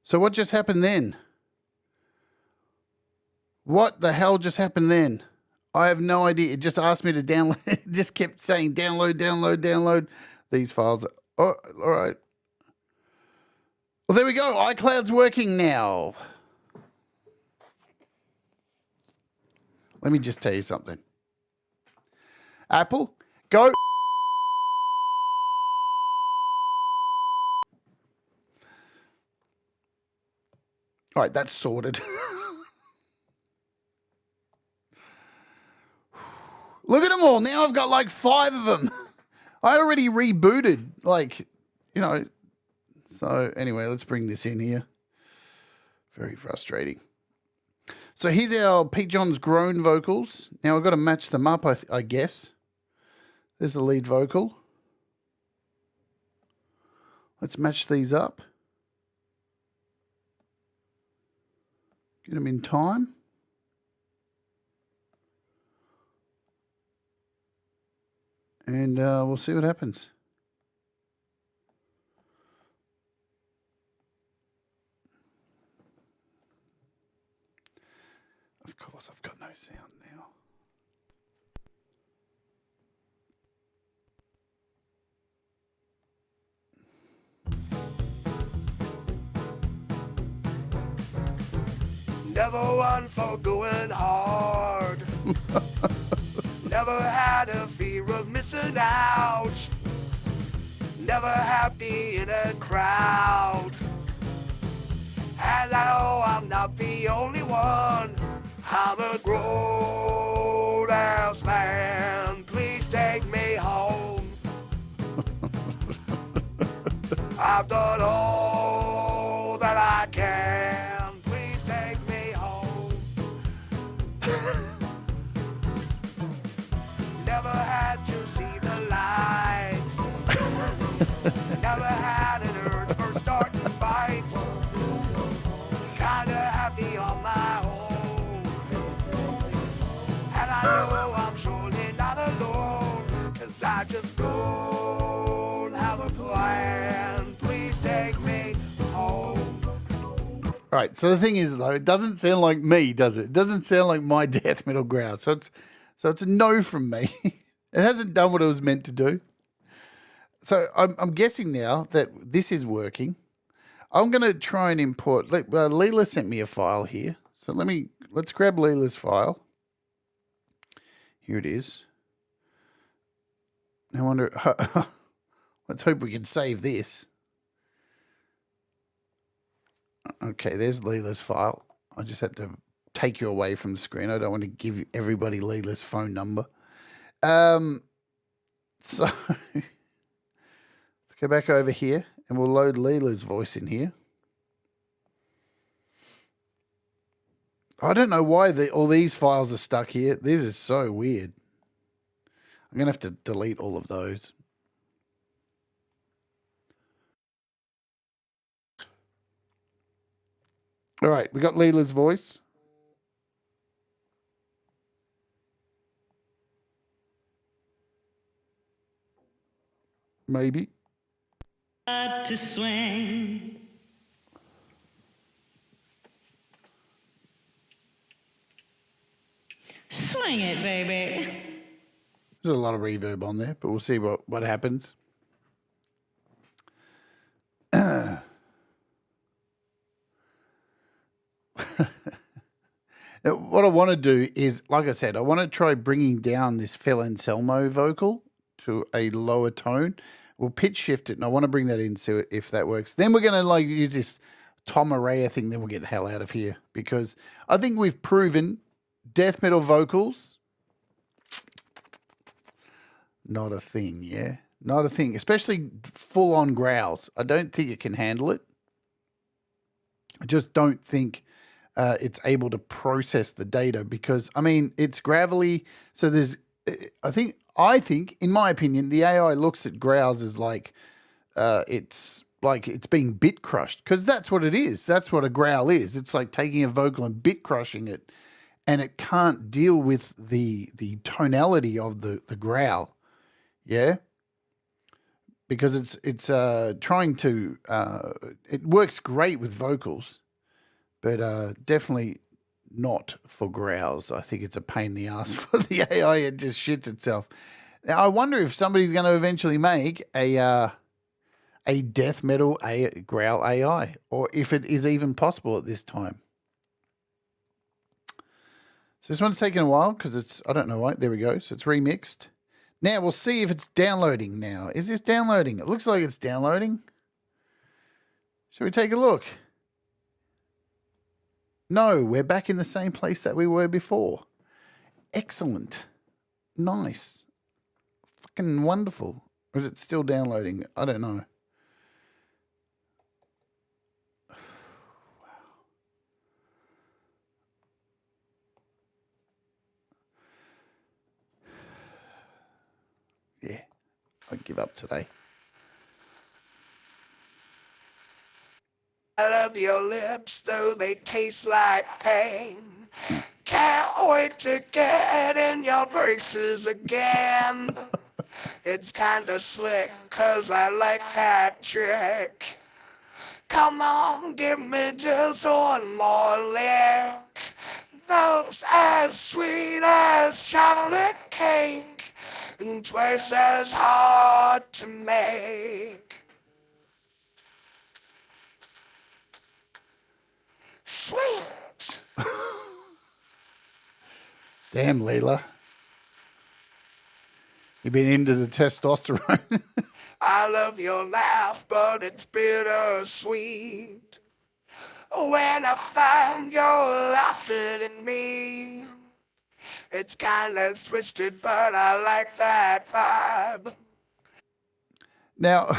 A: So what just happened then? What the hell just happened then? I have no idea. It just asked me to download. It just kept saying download, download, download these files. Oh, all right. Well, there we go. iCloud's working now. Let me just tell you something. Apple, go. All right, that's sorted. Look at them all. Now I've got like 5 of them. I already rebooted, like, you know. So anyway, let's bring this in here. Very frustrating. So here's our Pete John's groan vocals. Now I've got to match them up, I guess. There's the lead vocal. Let's match these up. Get them in time. And we'll see what happens. Of course, I've got no sound now.
D: Never one for going hard. Never had a fear of missing out. Never happy in a crowd. And I know I'm not the only one. I'm a grown-ass man. Please take me home. I've done all that I can. Please take me home. Never had to see the lights. Never had an urge for starting fights. Kinda happy on my own. And I know I'm surely not alone. 'Cause I just don't have a plan. Please take me home.
A: All right, so the thing is, though, it doesn't sound like me, does it? It doesn't sound like my death metal growl. So it's a no from me. It hasn't done what it was meant to do. So I'm guessing now that this is working. I'm going to try and import. Leela sent me a file here. So let's grab Leela's file. Here it is. I wonder, let's hope we can save this. Okay, there's Leela's file. I just had to take you away from the screen. I don't want to give everybody Leela's phone number. So let's go back over here and we'll load Leela's voice in here. I don't know why all these files are stuck here. This is so weird. I'm going to have to delete all of those. All right, we got Leela's voice. Maybe.
F: To swing. Swing it, baby.
A: There's a lot of reverb on there, but we'll see what happens. Now, what I want to do is, like I said, I want to try bringing down this Phil Anselmo vocal to a lower tone. We'll pitch shift it, and I want to bring that in, see if that works. Then we're going to use this Tom Araya thing, then we'll get the hell out of here, because I think we've proven death metal vocals, not a thing, yeah? Not a thing, especially full-on growls. I don't think it can handle it. I just don't think it's able to process the data because, I mean, it's gravelly. So I think, in my opinion, the AI looks at growls as it's being bit crushed because that's what it is. That's what a growl is. It's like taking a vocal and bit crushing it. and it can't deal with the tonality of the growl, yeah, because it's trying to it works great with vocals, but definitely not for growls. I think it's a pain in the ass for the AI. It just shits itself. Now I wonder if somebody's going to eventually make a death metal growl AI, or if it is even possible at this time. So this one's taking a while because it's, I don't know why. There we go. So it's remixed. Now we'll see if it's downloading now. Is this downloading? It looks like it's downloading. Shall we take a look? No, we're back in the same place that we were before. Excellent. Nice. Fucking wonderful. Or is it still downloading? I don't know. Yeah, I give up today.
D: I love your lips, though they taste like pain. Can't wait to get in your braces again. It's kinda slick, 'cause I like that trick. Come on, give me just one more lick. Those as sweet as chocolate cake, and twice as hard to make. Sweet.
A: Damn, Leela. You've been into the testosterone.
D: I love your laugh, but it's bittersweet. When I find you're laughing at me, it's kinda twisted, but I like that vibe.
A: Now,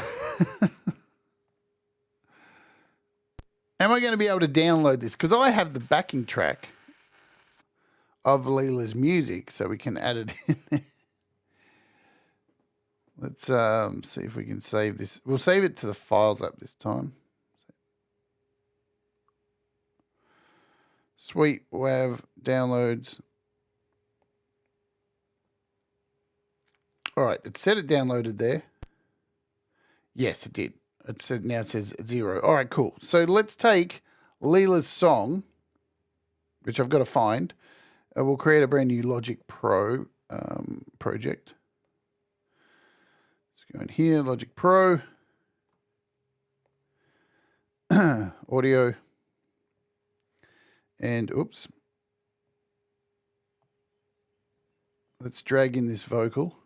A: am I going to be able to download this? Because I have the backing track of Leela's music, so we can add it in there. Let's see if we can save this. We'll save it to the Files app this time. Sweet WAV downloads. All right, it said it downloaded there. Yes, it did. It said, now it says 0. All right, cool. So let's take Leela's song, which I've got to find. We'll create a brand new Logic Pro project. Let's go in here, Logic Pro, audio, and oops. Let's drag in this vocal.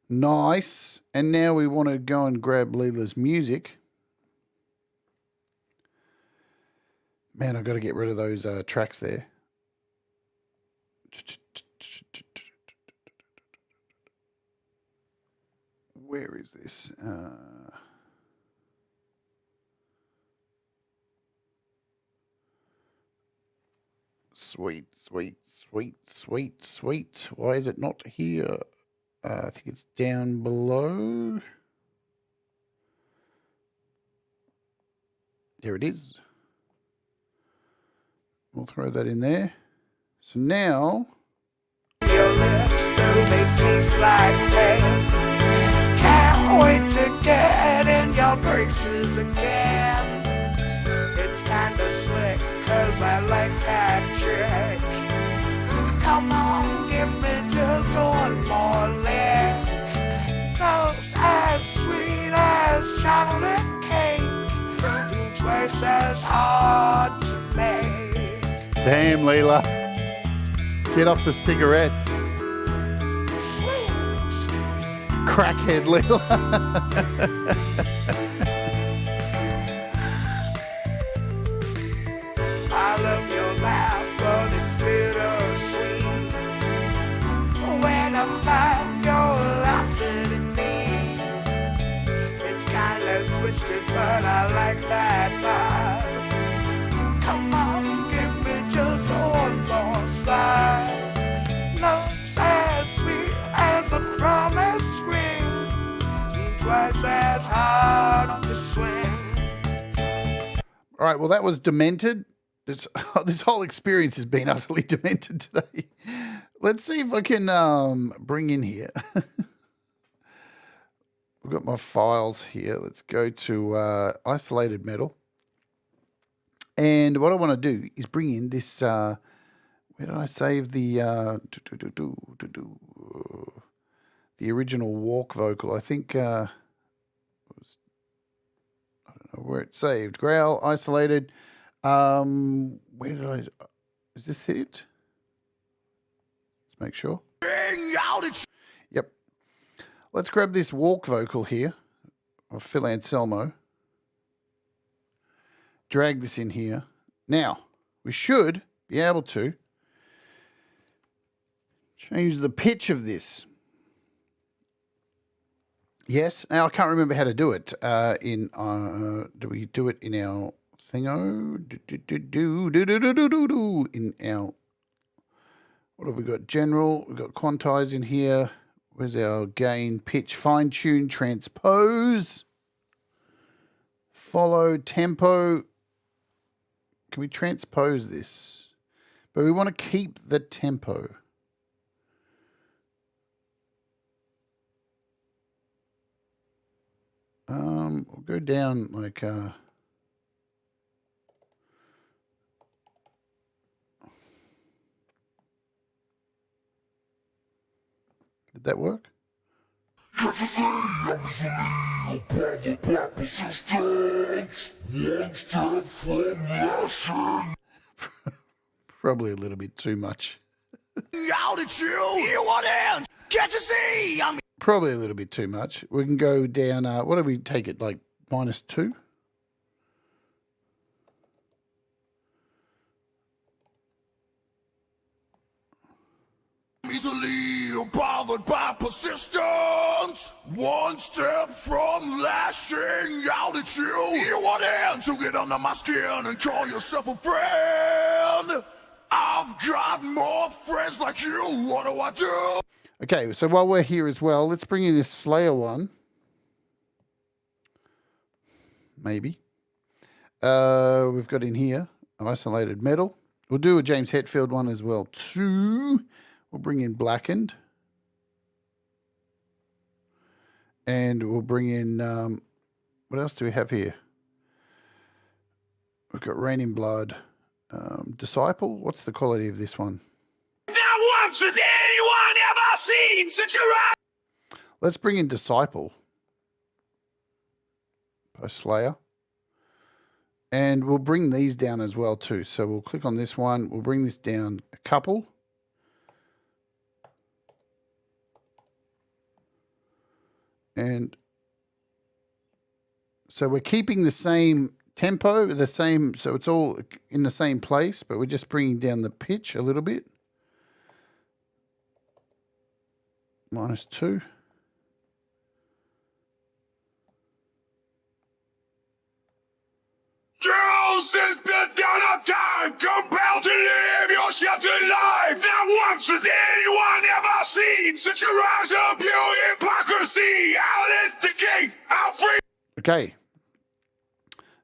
A: Nice. And now we want to go and grab Leela's music. Man, I've got to get rid of those tracks there. Where is this? Sweet, sweet, sweet, sweet, sweet. Why is it not here? I think it's down below. There it is. We'll throw that in there. So now,
D: Your lips still they taste like pain. Can't wait to get in your braces again. It's kinda slick, 'cause I like that trick. Come on, give me just one more lick. Those as sweet as chocolate cake, twice as hard to make.
A: damn, Leela. Get off the cigarettes.
D: Sweet.
A: Crackhead, Leela.
D: I love your laugh, but it's bittersweet. When I find you're laughing at me, it's kinda twisted, but I like that vibe. Come on, give me just one more slide. Love's as sweet as a promised ring, twice as hard to swing.
A: All right, well, that was Demented. this whole experience has been utterly demented today. Let's see if I can bring in here. I've got my files here. Let's go to isolated metal. And what I want to do is bring in this, where did I save the original walk vocal? I think, I don't know where it's saved. Growl, isolated. Where did I, is this it? Let's make sure. Yep. Let's grab this walk vocal here of Phil Anselmo. Drag this in here. Now, we should be able to change the pitch of this. Yes. Now, I can't remember how to do it. Do we do it in our thingo? In our, what have we got? General. We've got quantize in here. Where's our gain, pitch, fine tune, transpose, follow, tempo. Can we transpose this? But we want to keep the tempo. We'll go down like did that work? Probably a little bit too much. Probably a little bit too much. We can go down, what do we take it, like -2?
D: Easily bothered by persistence, one step from lashing out at you. You want to get under my skin and call yourself a friend. I've got more friends like you. What do I do?
A: Okay, so while we're here as well, let's bring in this Slayer one. Maybe. We've got in here isolated metal. We'll do a James Hetfield one as well too. We'll bring in blackened. And we'll bring in, what else do we have here? We've got Rain in Blood. Disciple, what's the quality of this one?
C: Not once has anyone ever seen such a ride.
A: Let's bring in Disciple. By Slayer. And we'll bring these down as well too. So we'll click on this one. We'll bring this down a couple. And so we're keeping the same tempo, so it's all in the same place, but we're just bringing down the pitch a little bit. -2.
D: Since the dawn of time, compelled to live your sheltered life. Not once has anyone ever seen such a rise of pure hypocrisy. I'll instigate, I'll free.
A: Okay.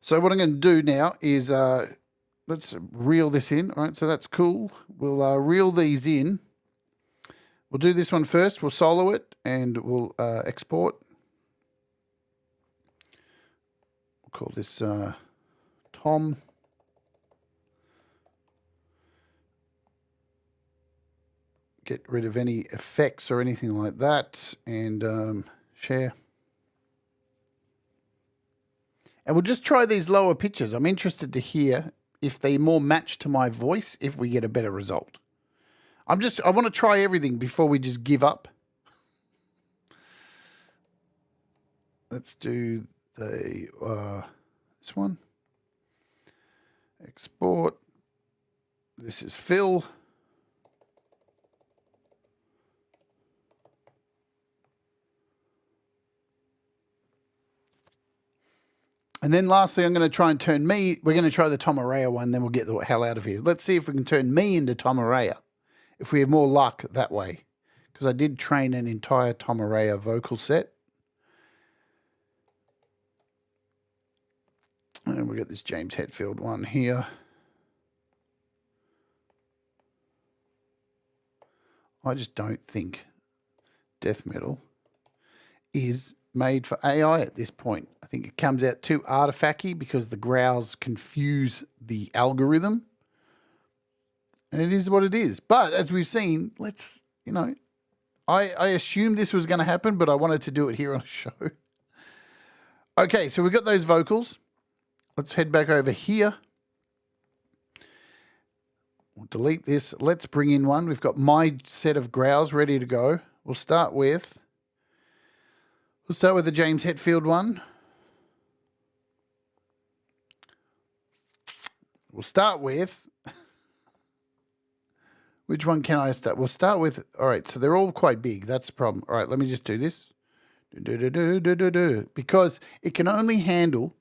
A: So what I'm going to do now is let's reel this in. All right, so that's cool. We'll reel these in. We'll do this one first. We'll solo it and we'll export. We'll call this Tom. Get rid of any effects or anything like that and share. And we'll just try these lower pitches. I'm interested to hear if they more match to my voice, if we get a better result. I want to try everything before we just give up. Let's do the this one. Export. This is Phil. And then lastly, I'm going to try and turn me. We're going to try the Tom Araya one, then we'll get the hell out of here. Let's see if we can turn me into Tom Araya, if we have more luck that way. Because I did train an entire Tom Araya vocal set. And we got this James Hetfield one here. I just don't think death metal is made for AI at this point. I think it comes out too artifacty because the growls confuse the algorithm. And it is what it is. But as we've seen, let's, I assumed this was going to happen, but I wanted to do it here on a show. Okay, so we've got those vocals. Let's head back over here. We'll delete this. Let's bring in one. We've got my set of growls ready to go. We'll start with the James Hetfield one. We'll start with, which one can I start? We'll start with, all right, so they're all quite big. That's the problem. All right, let me just do this. Because it can only handle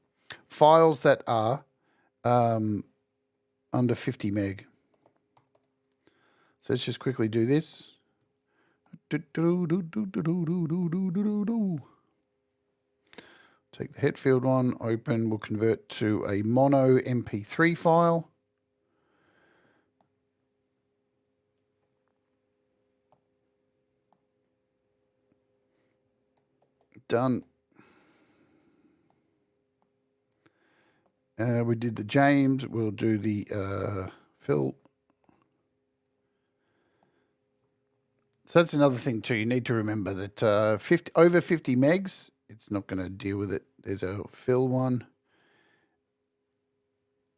A: files that are under 50 meg. So let's just quickly do this. Take the Hetfield one, open, we'll convert to a mono MP3 file. Done. We did the James, we'll do the Phil. So that's another thing too. You need to remember that over 50 megs, it's not going to deal with it. There's a Phil one.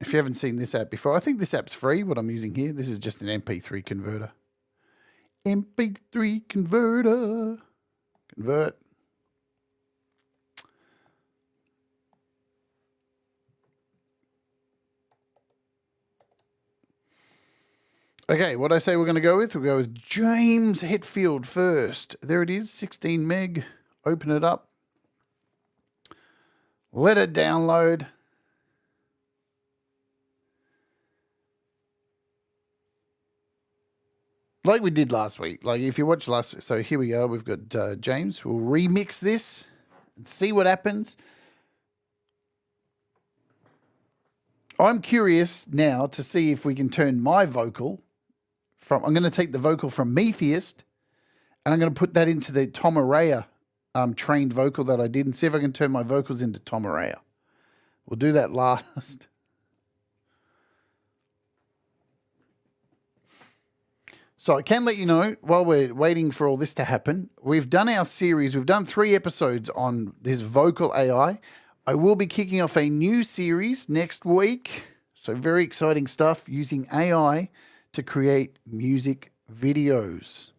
A: If you haven't seen this app before, I think this app's free, what I'm using here. This is just an MP3 converter. MP3 converter. Convert. Okay, what I say we're going to go with? We'll go with James Hetfield first. There it is, 16 meg. Open it up. Let it download. Like we did last week. Like if you watched last week. So here we go. We've got James. We'll remix this and see what happens. I'm curious now to see if we can turn my vocal from, I'm going to take the vocal from Metheist and I'm going to put that into the Tom Araya trained vocal that I did and see if I can turn my vocals into Tom Araya. We'll do that last. So I can let you know, while we're waiting for all this to happen, we've done our series. We've done 3 episodes on this vocal AI. I will be kicking off a new series next week. So very exciting stuff using AI to create music videos.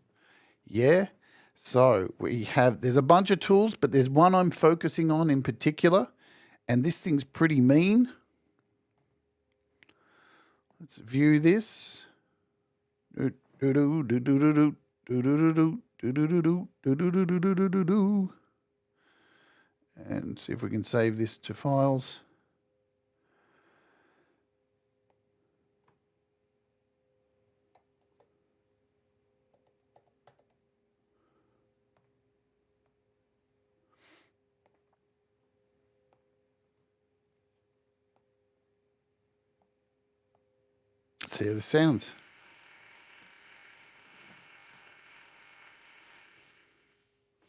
A: Yeah. So there's a bunch of tools, but there's one I'm focusing on in particular. And this thing's pretty mean. Let's view this. And see if we can save this to files. Let's see how this sounds.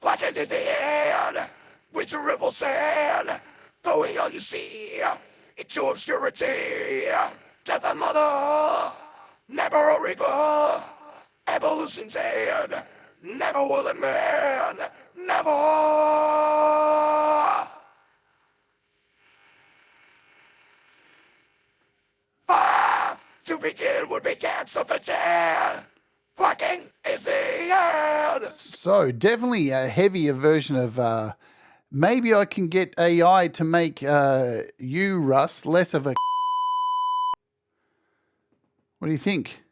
D: Like it is the end, with the ripple sand, throwing all you see, it's your surety, death and mother, never a reaper, evolution's end, never will it man, never. To begin would be cancer for dead. Fucking is the end.
A: So definitely a heavier version of maybe I can get AI to make you, Russ, less of a. What do you think?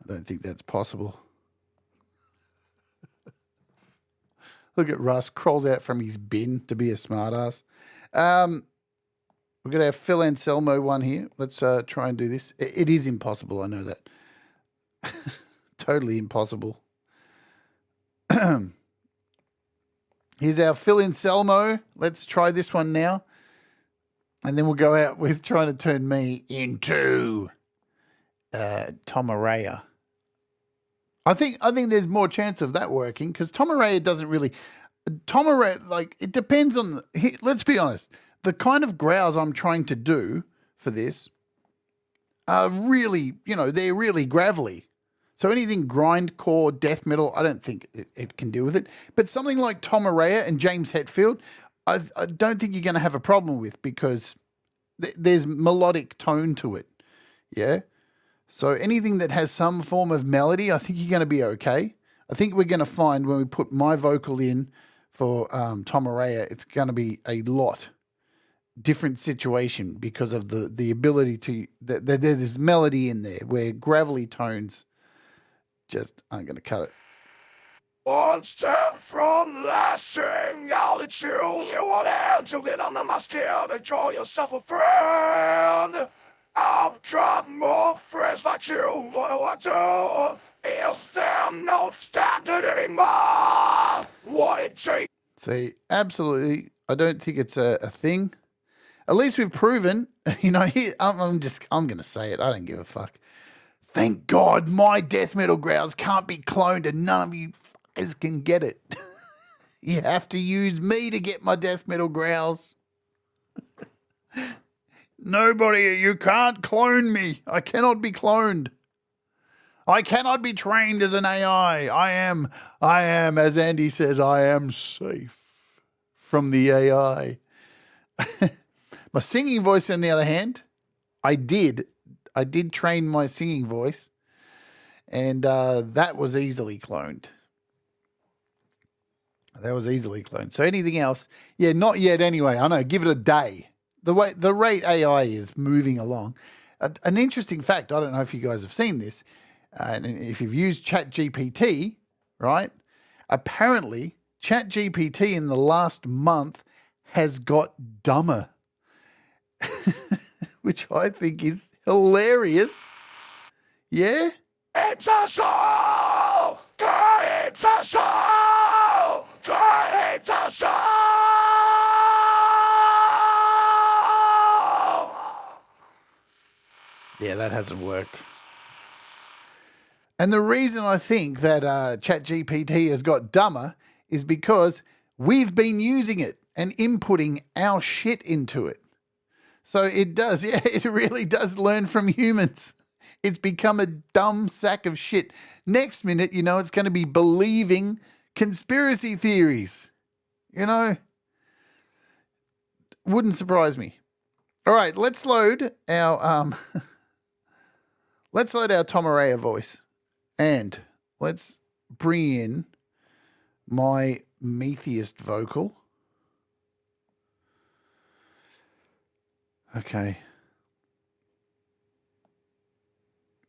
A: I don't think that's possible. Look at Russ, crawls out from his bin to be a smartass. We're going to have Phil Anselmo one here. Let's try and do this. It is impossible, I know that. Totally impossible. Here's our Phil Anselmo. Let's try this one now. And then we'll go out with trying to turn me into Tom Araya. I think there's more chance of that working because Tomaraya doesn't really. Tomaraya, like, it depends on. Let's be honest. The kind of growls I'm trying to do for this are really, they're really gravelly. So anything grindcore, death metal, I don't think it can deal with it. But something like Tomaraya and James Hetfield, I don't think you're going to have a problem with because there's melodic tone to it. Yeah. So anything that has some form of melody, I think you're going to be okay. I think we're going to find when we put my vocal in for Tomaraya, it's going to be a lot different situation because of the ability to there's melody in there where gravelly tones just aren't going to cut it.
D: One step from lashing out at you, you want to get under my skin and draw yourself a friend. I've got more friends like you, what do I do? Is there no standard anymore? What it takes.
A: See, absolutely, I don't think it's a thing. At least we've proven, I'm going to say it. I don't give a fuck. Thank God my death metal growls can't be cloned and none of you fuckers can get it. You have to use me to get my death metal growls. Nobody, you can't clone me. I cannot be cloned. I cannot be trained as an AI. I am, as Andy says, I am safe from the AI. My singing voice, on the other hand, I did train my singing voice, and that was easily cloned. So anything else? Yeah, not yet anyway. I know, give it a day. The rate AI is moving along. An interesting fact, I don't know if you guys have seen this, and if you've used ChatGPT, right? Apparently, ChatGPT in the last month has got dumber, which I think is hilarious. Yeah?
D: It's a soul! It's a soul! It's a soul!
A: Yeah, that hasn't worked. And the reason I think that ChatGPT has got dumber is because we've been using it and inputting our shit into it. So it does, yeah, it really does learn from humans. It's become a dumb sack of shit. Next minute, it's going to be believing conspiracy theories. Wouldn't surprise me. All right, let's load our Tomaraya voice, and let's bring in my metheist vocal. Okay.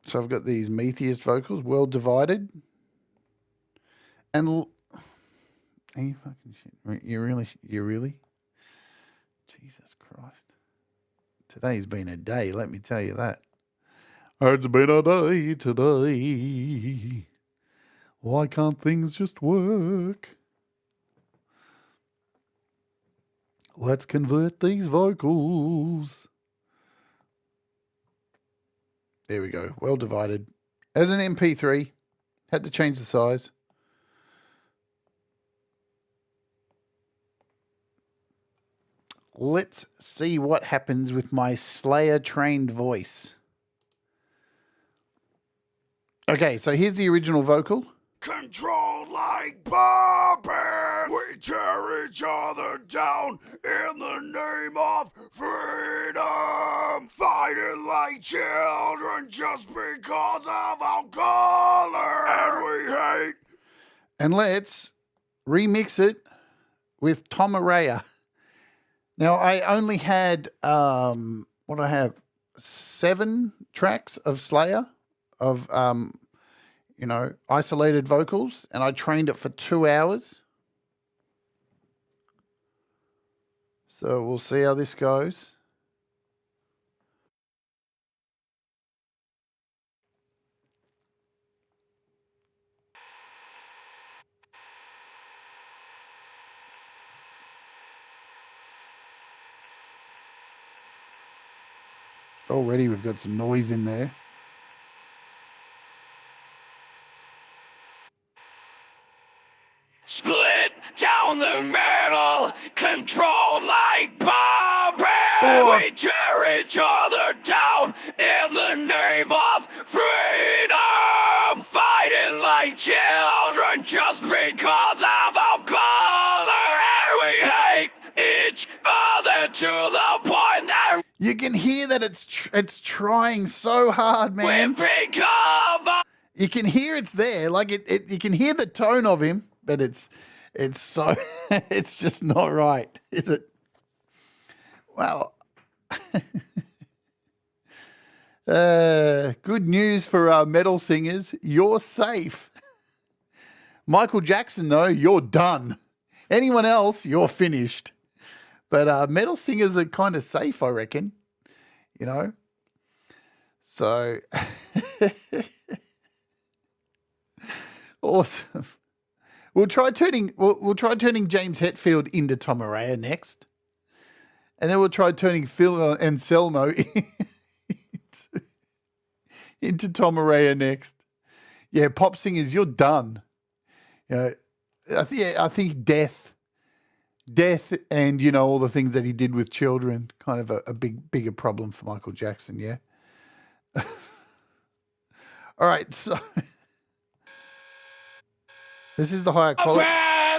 A: So I've got these metheist vocals, well divided. And are you fucking shit? You really? Jesus Christ. Today's been a day, let me tell you that. It's been a day today. Why can't things just work? Let's convert these vocals. There we go. Well divided. As an MP3, had to change the size. Let's see what happens with my Slayer-trained voice. Okay, so here's the original vocal.
D: Controlled like puppets, we tear each other down in the name of freedom. Fighting like children just because of our color. And we hate.
A: And let's remix it with Tomaraya. Now, I only had, 7 tracks of Slayer, of, isolated vocals, and I trained it for 2 hours. So we'll see how this goes. Already we've got some noise in there.
C: down the middle, control like puppets. We tear each other down in the name of freedom, fighting like children just because of our color, and we hate each other to the point that
A: you can hear that it's trying so hard, man.
C: we become.
A: You can hear it's there, like it. You can hear the tone of him, but it's so it's just not right, is it? Well, good news for our metal singers. You're safe. Michael Jackson, though, you're done. Anyone else, you're finished. But metal singers are kind of safe, I reckon. You know? So, awesome. We'll try turning James Hetfield into Tom Araya next. And then we'll try turning Phil Anselmo into Tom Araya next. Yeah, pop singers, you're done. You know, I think death, and all the things that he did with children, kind of a bigger problem for Michael Jackson. Yeah. All right, so this is the higher quality.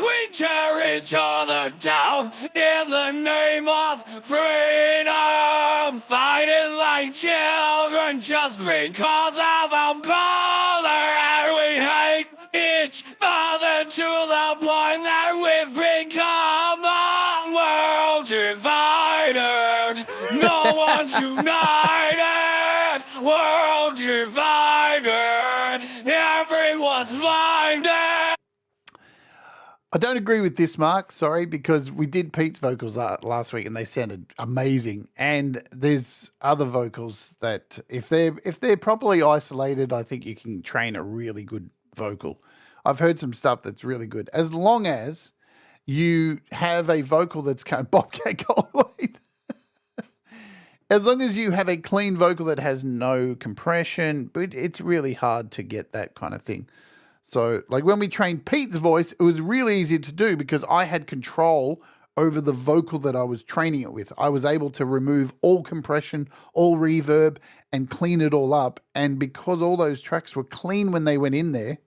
C: We tear each other down in the name of freedom, fighting like children just because of our color, and we hate each other to the point that we've become a world divided. No one's united, world divided, everyone's blinded.
A: I don't agree with this, Mark. Sorry, because we did Pete's vocals last week and they sounded amazing. And there's other vocals that, if they're properly isolated, I think you can train a really good vocal. I've heard some stuff that's really good, as long as you have a vocal that's kind of Bobcat Goldthwait. As long as you have a clean vocal that has no compression, but it's really hard to get that kind of thing. So, like when we trained Pete's voice, it was really easy to do because I had control over the vocal that I was training it with. I was able to remove all compression, all reverb, and clean it all up. And because all those tracks were clean when they went in there,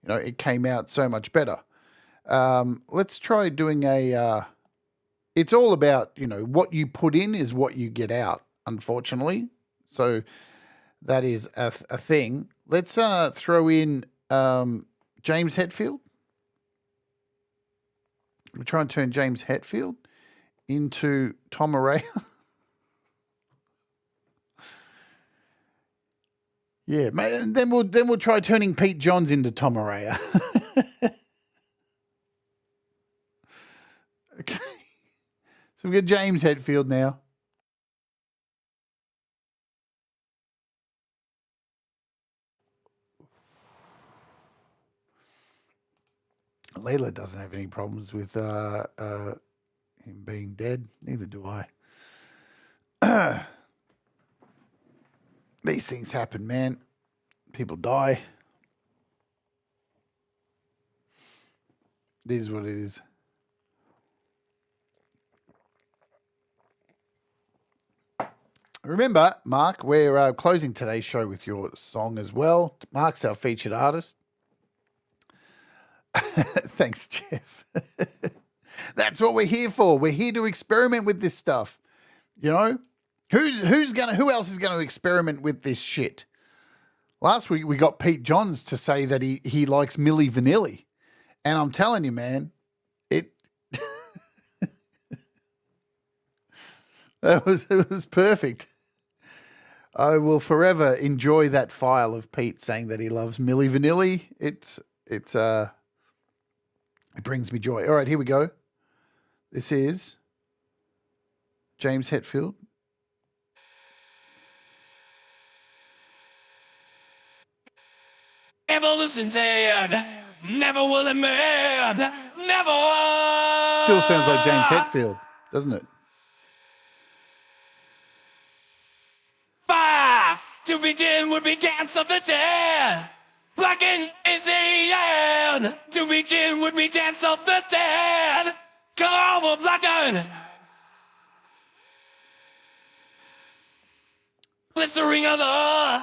A: it came out so much better. Let's try doing it's all about, what you put in is what you get out, unfortunately. So that is a thing. Let's throw in James Hetfield. We'll try and turn James Hetfield into Tom Araya. Yeah, and then we'll try turning Pete Johns into Tom Araya. Okay. So we've got James Hetfield now. Layla doesn't have any problems with him being dead. Neither do I. These things happen, man. People die. It is what it is. Remember, Mark, we're closing today's show with your song as well. Mark's our featured artist. Thanks, Jeff. That's what we're here for. We're here to experiment with this stuff. Who else is gonna experiment with this shit? Last week we got Pete Johns to say that he likes Milli Vanilli. And I'm telling you, man, it it was perfect. I will forever enjoy that file of Pete saying that he loves Milli Vanilli. It brings me joy. All right, here we go. This is James Hetfield.
C: Never listen to it. Never will admit. Never.
A: Still sounds like James Hetfield, doesn't it?
C: Fire to begin would began something dead. Like an easy end. To begin with me dance off the stand. Come on, Blacken. Blistering of the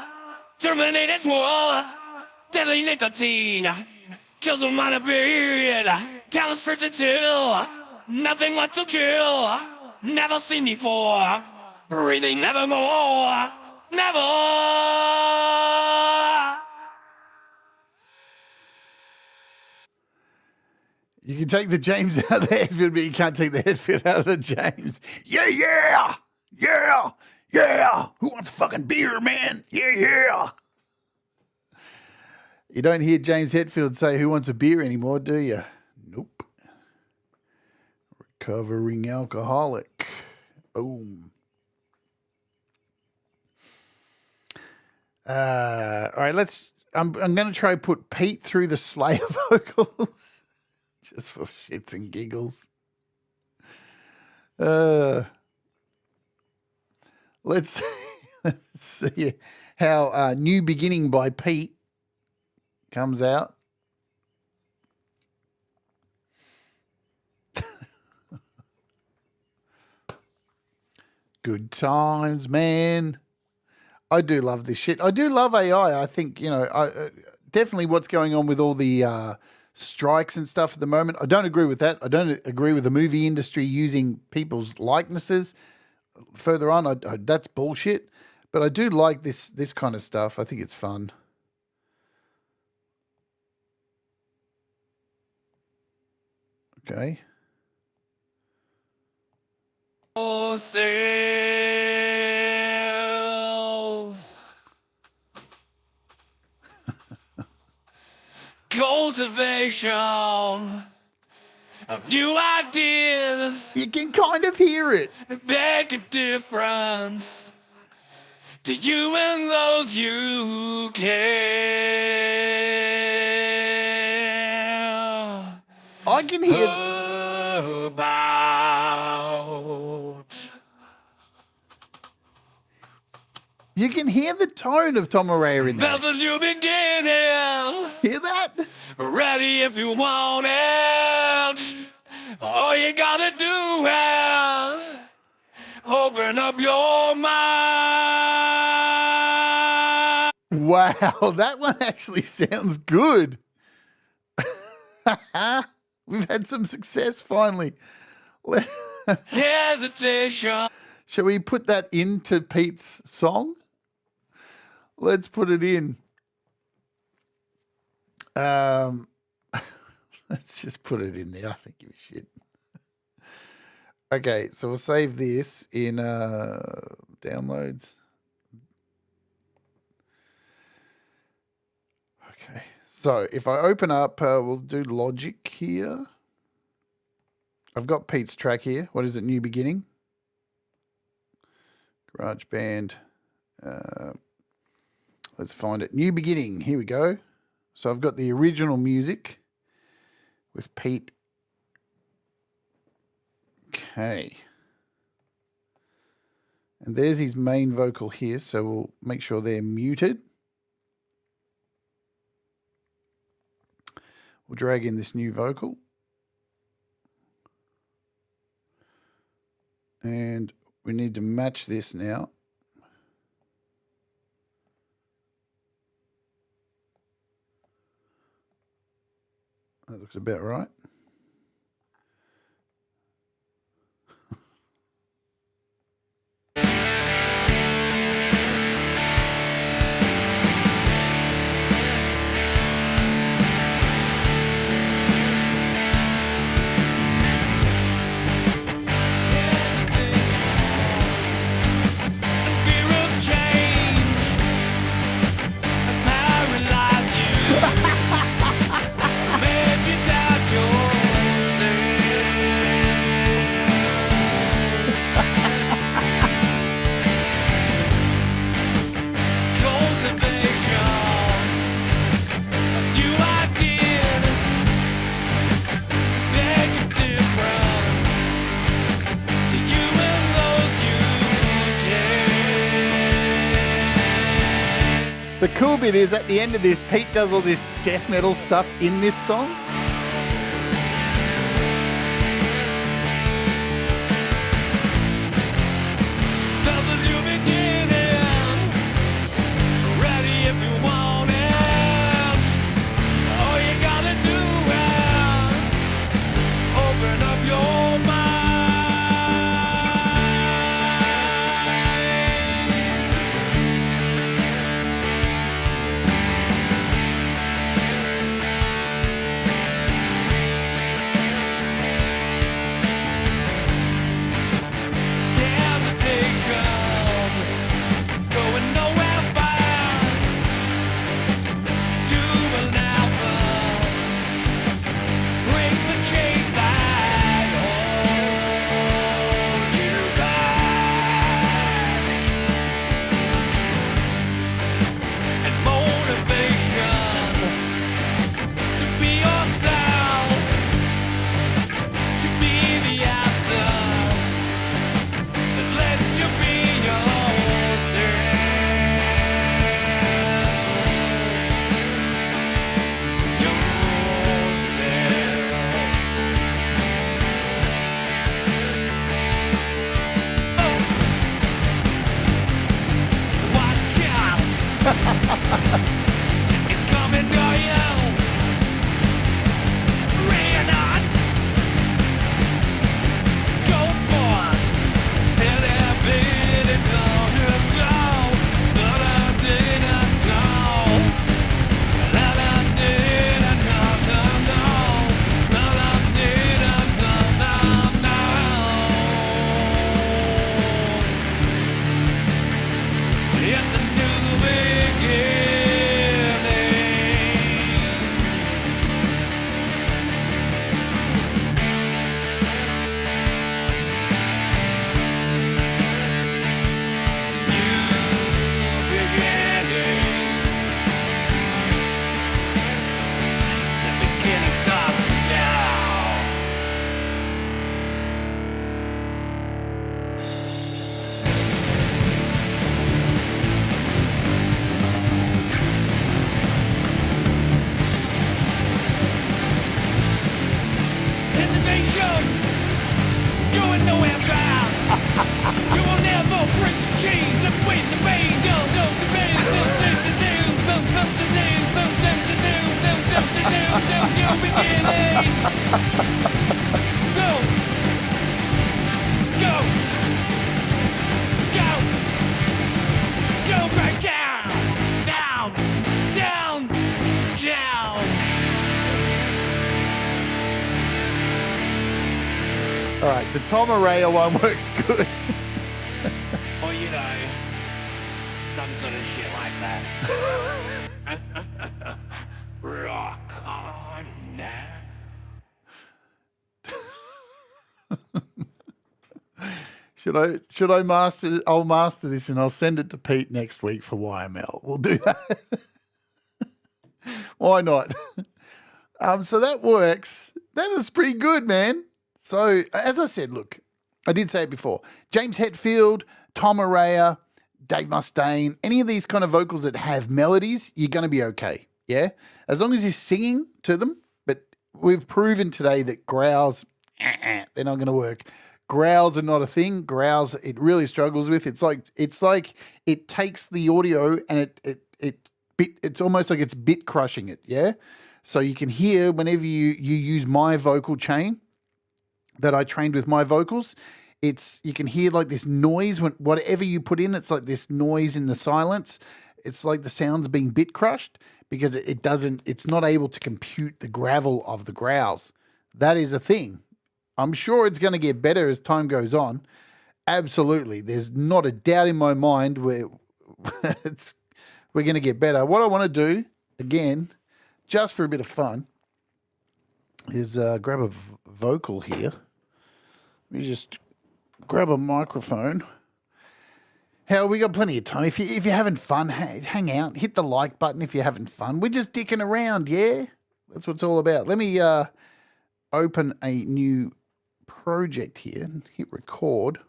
C: Terminator's war. Deadly nicotine. Kills a minor period. Down the streets until nothing left to kill. Never seen before. Breathing nevermore. Never.
A: You can take the James out of the Hetfield, but you can't take the Hetfield out of the James. Yeah, yeah, yeah, yeah. Who wants a fucking beer, man? Yeah, yeah. You don't hear James Hetfield say, "Who wants a beer?" anymore, do you? Nope. Recovering alcoholic. Boom. All right, I'm going to try put Pete through the Slayer vocals. Just for shits and giggles. Let's see how New Beginning by Pete comes out. Good times, man. I do love this shit. I do love AI. I think, definitely what's going on with all the strikes and stuff at the moment. I don't agree with that. I don't agree with the movie industry using people's likenesses. Further on, that's bullshit. But I do like this kind of stuff. I think it's fun. Okay.
C: Cultivation of new ideas.
A: You can kind of hear it.
C: Make a difference to you and those you care.
A: I can hear
C: about.
A: You can hear the tone of Tom Araya in there.
C: There's a new beginning.
A: Hear that?
C: Ready if you want it. All you gotta do is open up your mind.
A: Wow, that one actually sounds good. We've had some success finally.
C: Hesitation.
A: Shall we put that into Pete's song? Let's put it in. Let's just put it in there. I don't give a shit. Okay, so we'll save this in downloads. Okay, so if I open up, we'll do Logic here. I've got Pete's track here. What is it? New Beginning. GarageBand. Let's find it. New Beginning. Here we go. So I've got the original music with Pete. Okay. And there's his main vocal here, so we'll make sure they're muted. We'll drag in this new vocal. And we need to match this now. That looks about right.
C: Made you doubt your
A: The cool bit is at the end of this, Pete does all this death metal stuff in this song.
C: There's a new beginning, ready if you want it. All you gotta do is open up your mind. Going nowhere fast. You will never break the chains that hold you back. And motivation to be yourself should be the answer that lets you be yourself. Watch out! It's coming to you! Rain on! Go for it! And every gonna go! La-la-dee-da go! La-la-dee-da go, go, go! La-la-dee-da go, no, no! It's a new beginning. New beginning. The beginning starts now. Hesitation, going nowhere fast. You will never break the chains and wait the pain. Go, go, the pain. New beginning. Go, go, go, go back down, down, down, down.
A: All right, the Tom Araya one works good.
C: Or, you know, some sort of shit like that. Rock on now.
A: Should I master? I'll master this and I'll send it to Pete next week for YML. We'll do that. Why not? So that works. That is pretty good, man. So as I said, look, I did say it before. James Hetfield, Tom Araya, Dave Mustaine, any of these kind of vocals that have melodies, you're going to be okay. Yeah, as long as you're singing to them. But we've proven today that growls, they're not going to work. Growls are not a thing. Growls, it really struggles with. It's like it takes the audio and it's almost like it's bit crushing it. Yeah, so you can hear whenever you use my vocal chain that I trained with my vocals. You can hear like this noise when whatever you put in. It's like this noise in the silence. It's like the sound's being bit crushed because it's not able to compute the gravel of the growls. That is a thing. I'm sure it's going to get better as time goes on. Absolutely. There's not a doubt in my mind where we're going to get better. What I want to do, again, just for a bit of fun, is grab a vocal here. Let me just grab a microphone. Hell, we got plenty of time. If you're having fun, hang out. Hit the like button if you're having fun. We're just dicking around, yeah? That's what it's all about. Let me open a new project here and hit record.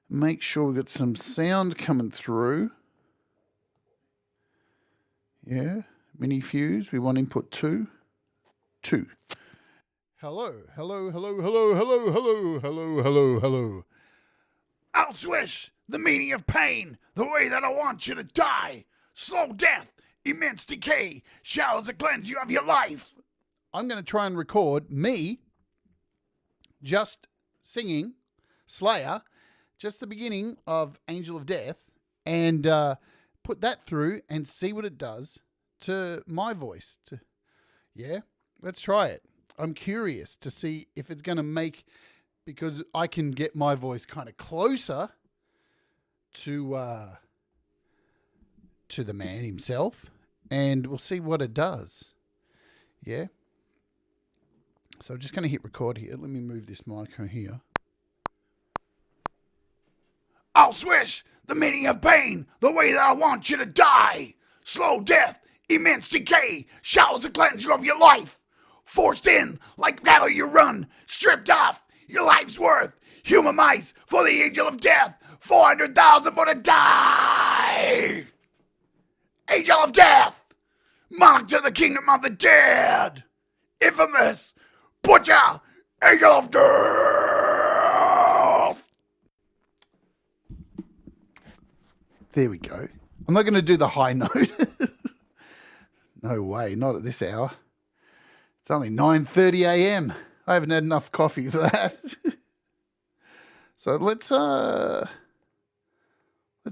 A: Make sure we've got some sound coming through. Yeah, mini fuse. We want input 2. 2. Hello, hello, hello, hello, hello, hello, hello, hello, hello.
D: I'll swish the meaning of pain the way that I want you to die. Slow death, immense decay, showers that cleanse you of your life.
A: I'm going to try and record me just singing Slayer, just the beginning of Angel of Death, and put that through and see what it does to my voice. Yeah, let's try it. I'm curious to see if it's going to make, because I can get my voice kind of closer to the man himself, and we'll see what it does. Yeah. So I'm just going to hit record here. Let me move this micro here.
D: I'll swish the meaning of pain the way that I want you to die. Slow death, immense decay, showers that cleanse you of your life. Forced in like battle you run, stripped off your life's worth. Human mice for the angel of death. 400,000 more to die. Angel of death, monarch to the kingdom of the dead. Infamous butcher, angel of death.
A: There we go. I'm not going to do the high note. No way, not at this hour. It's only 9:30 a.m. I haven't had enough coffee for that. So let's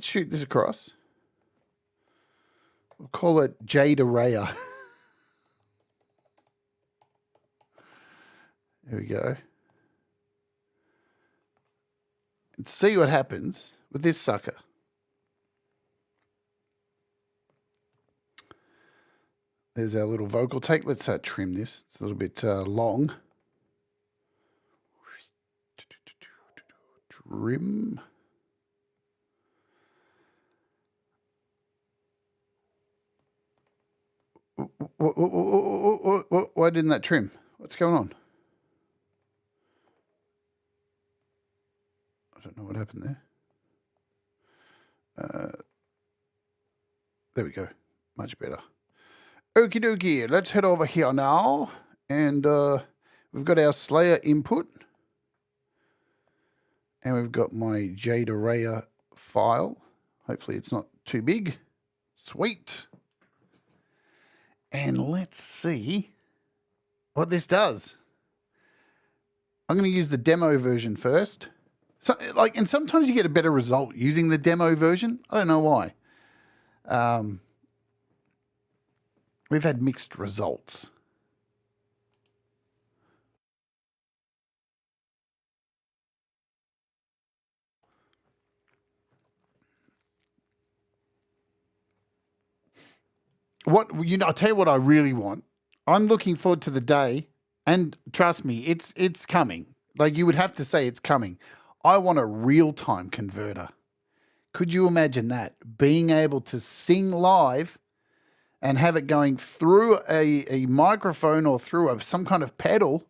A: shoot this across. We'll call it Jade Starr. There we go. And see what happens with this sucker. There's our little vocal take. Let's trim this. It's a little bit long. Trim. Why didn't that trim? What's going on? I don't know what happened there. There we go. Much better. Okie dokie. Let's head over here now. And we've got our Slayer input. And we've got my Jade Starr file. Hopefully it's not too big. Sweet. And let's see what this does. I'm going to use the demo version first. So, and sometimes you get a better result using the demo version. I don't know why. We've had mixed results. I'll tell you what I really want. I'm looking forward to the day, and trust me, it's coming. Like, you would have to say it's coming. I want a real-time converter. Could you imagine that? Being able to sing live and have it going through a microphone or through some kind of pedal,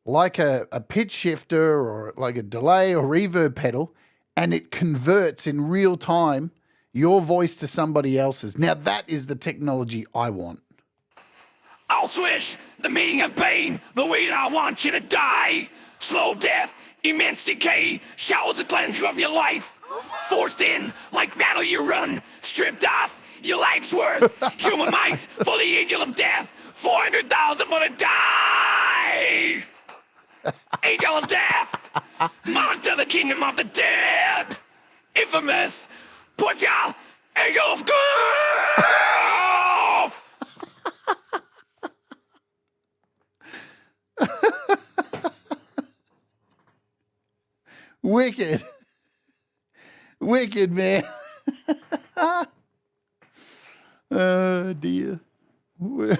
A: like a pitch shifter or like a delay or reverb pedal, and it converts in real time your voice to somebody else's. Now, that is the technology I want.
C: I'll swish the meaning of pain the way that I want you to die. Slow death, immense decay, showers that cleanse you of your life. Forced in like battle you run, stripped off your life's worth. Human mice for the angel of death. 400,000 more to die. Angel of death, monarch to the kingdom of the dead. Infamous butcher, angel of death.
A: Wicked. Wicked, man. Oh, dear. We're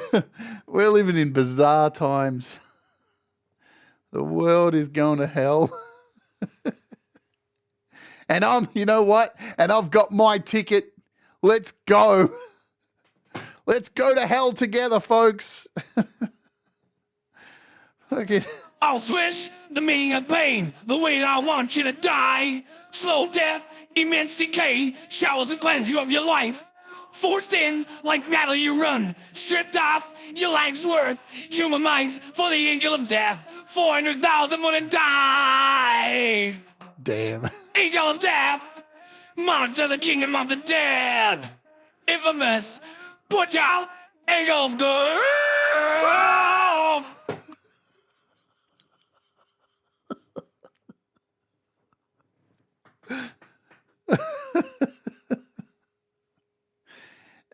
A: living in bizarre times. The world is going to hell. And you know what? And I've got my ticket. Let's go. Let's go to hell together, folks. Okay.
C: I'll swish the meaning of pain the way that I want you to die. Slow death, immense decay, showers and cleanse you of your life. Forced in like battle you run, stripped off your life's worth, human minds for the angel of death. 400,000 wouldn't die.
A: Damn.
C: Angel of death, monitor the kingdom of the dead. Infamous, butcher, angel of death.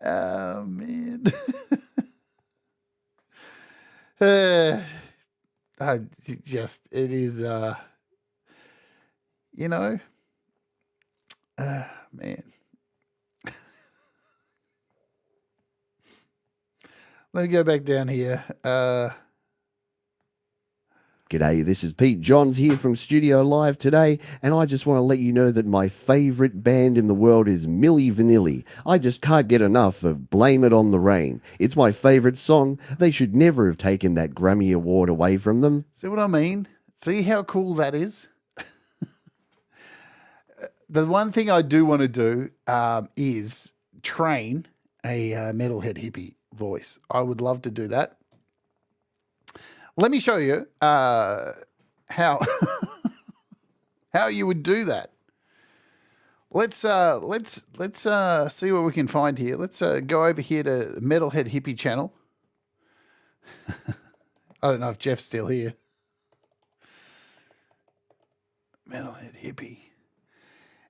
A: Oh, man. It is, you know, man. Let me go back down here.
E: G'day, this is Pete Johns here from Studio Live today, and I just want to let you know that my favourite band in the world is Milli Vanilli. I just can't get enough of Blame It on the Rain. It's my favourite song. They should never have taken that Grammy Award away from them.
A: See what I mean? See how cool that is? The one thing I do want to do is train a metalhead hippie voice. I would love to do that. Let me show you how how you would do that. Let's see what we can find here. Let's go over here to Metalhead Hippie channel. I don't know if Jeff's still here. Metalhead Hippie.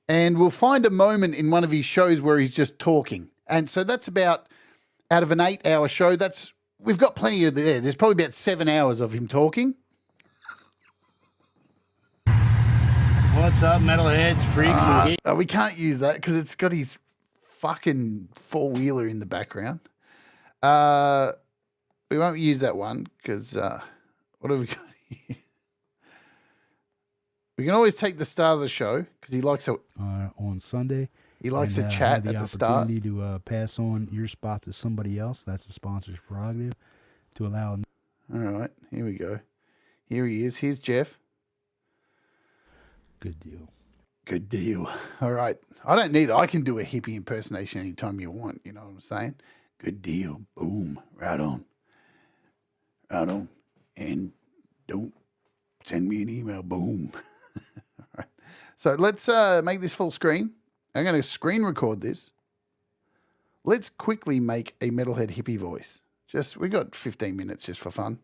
A: And we'll find a moment in one of his shows where he's just talking. And so that's about, out of an 8-hour show, we've got plenty of there. There's probably about 7 hours of him talking.
G: What's up, metalheads, freaks, and
A: We can't use that because it's got his fucking four-wheeler in the background. We won't use that one because what have we got here? We can always take the start of the show because he likes to.
H: On Sunday.
A: He likes to
H: have
A: chat at the start.
H: opportunity to pass on your spot to somebody else. That's the sponsor's prerogative to allow.
A: All right, here we go. Here he is. Here's Jeff.
H: Good deal.
A: Good deal. All right. I don't need it. I can do a hippie impersonation anytime you want. You know what I'm saying? Good deal. Boom. Right on. Right on. And don't send me an email. Boom. All right. So let's make this full screen. I'm going to screen record this. Let's quickly make a metalhead hippie voice. We got 15 minutes just for fun.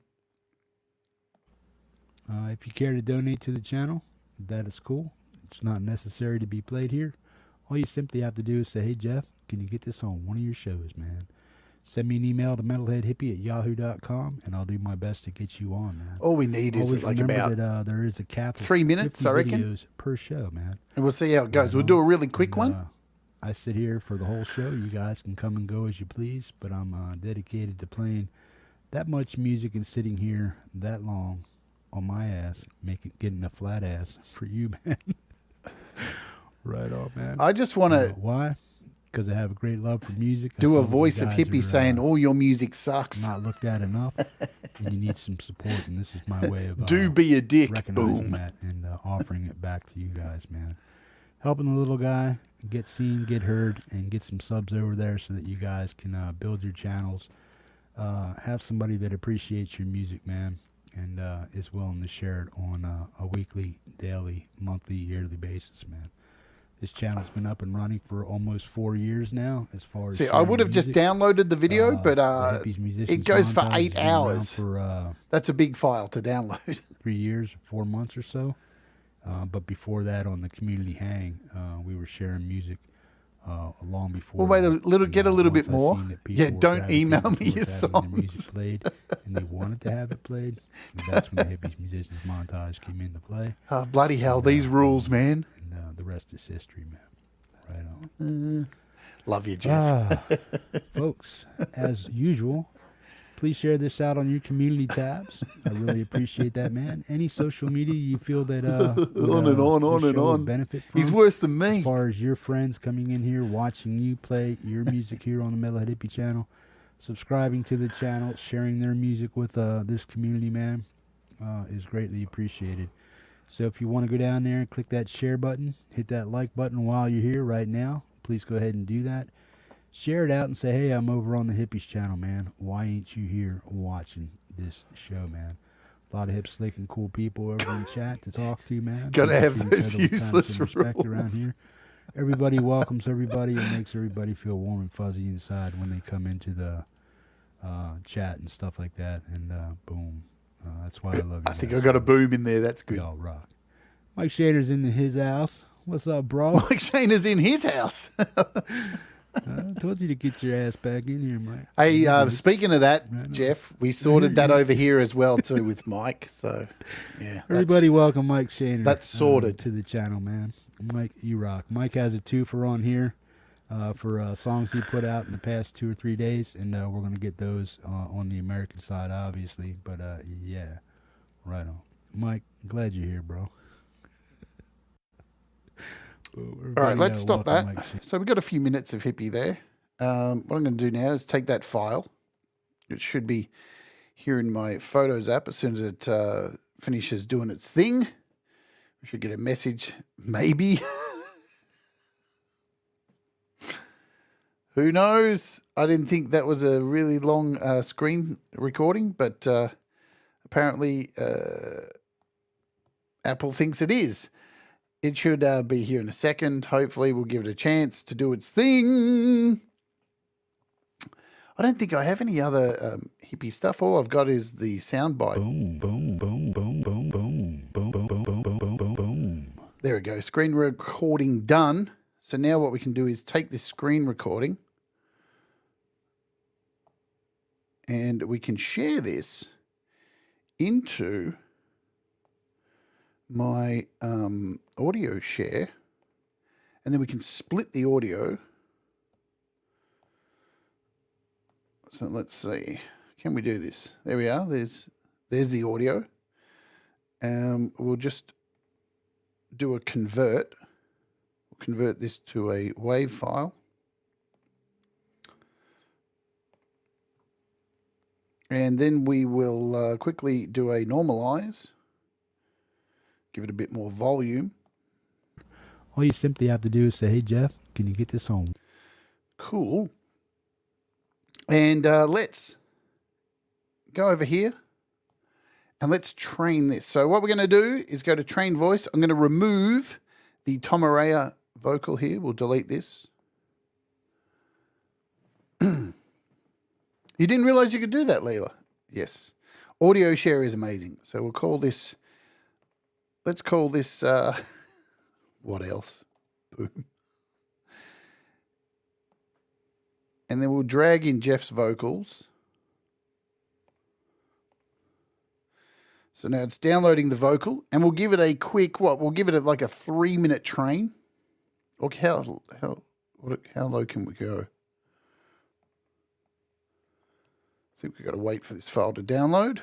H: If you care to donate to the channel, that is cool. It's not necessary to be played here. All you simply have to do is say, hey, Jeff, can you get this on one of your shows, man? Send me an email to metalheadhippie@yahoo.com, and I'll do my best to get you on, man.
A: All we need is like about
H: that, there is a cap of
A: 3 minutes,
H: 50
A: I reckon.
H: videos per show, man.
A: And we'll see how it goes. We'll do a really quick one.
H: I sit here for the whole show. You guys can come and go as you please, but I'm dedicated to playing that much music and sitting here that long on my ass, getting a flat ass for you, man. Right on, man.
A: I just want to.
H: Why? Because I have a great love for music.
A: Do a voice of hippie saying all your music sucks.
H: Not looked at enough, and you need some support. And this is my way of
A: do be a dick.
H: Recognizing
A: Boom.
H: that and offering it back to you guys, man. Helping the little guy get seen, get heard, and get some subs over there so that you guys can build your channels. Have somebody that appreciates your music, man, and is willing to share it on a weekly, daily, monthly, yearly basis, man. This channel's been up and running for almost 4 years now. As far as
A: I would have just downloaded the video, but it goes for 8 hours. That's a big file to download.
H: 3 years, 4 months or so. But before that, on the community hang, we were sharing music long before.
A: Well, get a little bit more. Yeah, don't email me your
H: songs. Music played, and they wanted to have it played. And that's when the Hippies Musicians montage came into play.
A: Oh, bloody hell, these rules, man.
H: And the rest is history, man. Right on.
A: Love you, Jeff.
H: Folks, as usual, please share this out on your community tabs. I really appreciate that, man. Any social media you feel that
A: on
H: benefit from.
A: He's worse than me.
H: As far as your friends coming in here, watching you play your music here on the Metalhead Hippie channel, subscribing to the channel, sharing their music with this community, man, is greatly appreciated. So if you want to go down there and click that share button, hit that like button while you're here right now, please go ahead and do that. share it out and say, hey, I'm over on the Hippies channel, man. Why ain't you here watching this show, man? A lot of hip, slick, and cool people over in chat to talk to, man.
A: Gotta
H: People
A: have
H: treat each
A: those
H: other with
A: useless
H: kindness and respect around
A: rules.
H: here. Everybody welcomes everybody and makes everybody feel warm and fuzzy inside when they come into the chat and stuff like that. And boom. That's why I love you.
A: I think I got a boom in there. That's good.
H: Y'all rock. Mike Shader's in his house. What's up, bro?
A: Mike Shainer's in his house.
H: I told you to get your ass back in here, Mike.
A: Hey, speaking of that, Jeff, we sorted that over here as well too with Mike. So, yeah,
H: Everybody welcome Mike Shaner.
A: That's sorted.
H: To the channel, man. Mike, you rock. Mike has a 2-for on here for songs he put out in the past 2 or 3 days, and we're going to get those on the American side, obviously. But, yeah, right on. Mike, glad you're here, bro.
A: All right, let's stop that. So we've got a few minutes of hippie there. What I'm going to do now is take that file. It should be here in my Photos app as soon as it finishes doing its thing. We should get a message, maybe. Who knows? I didn't think that was a really long screen recording, but apparently Apple thinks it is. It should be here in a second. Hopefully we'll give it a chance to do its thing. I don't think I have any other hippie stuff. All I've got is the soundbite.
H: Boom, boom, boom, boom, boom, boom, boom, boom, boom, boom, boom, boom, boom, boom.
A: There we go. Screen recording done. So now what we can do is take this screen recording and we can share this into my audio share, and then we can split the audio. So let's see, can we do this? There we are. There's the audio. We'll just do a convert. We'll convert this to a WAV file. And then we will quickly do a normalize. Give it a bit more volume.
H: All you simply have to do is say, hey, Jeff, can you get this on?
A: Cool. And let's go over here and let's train this. So what we're going to do is go to train voice. I'm going to remove the Tomaraya vocal here. We'll delete this. You didn't realize you could do that, Leela? Yes. Audio share is amazing. So we'll call this... Let's call this, what else? Boom. And then we'll drag in Jeff's vocals. So now it's downloading the vocal, and we'll give it a quick, we'll give it like a 3-minute train. Or how low can we go? I think we've got to wait for this file to download.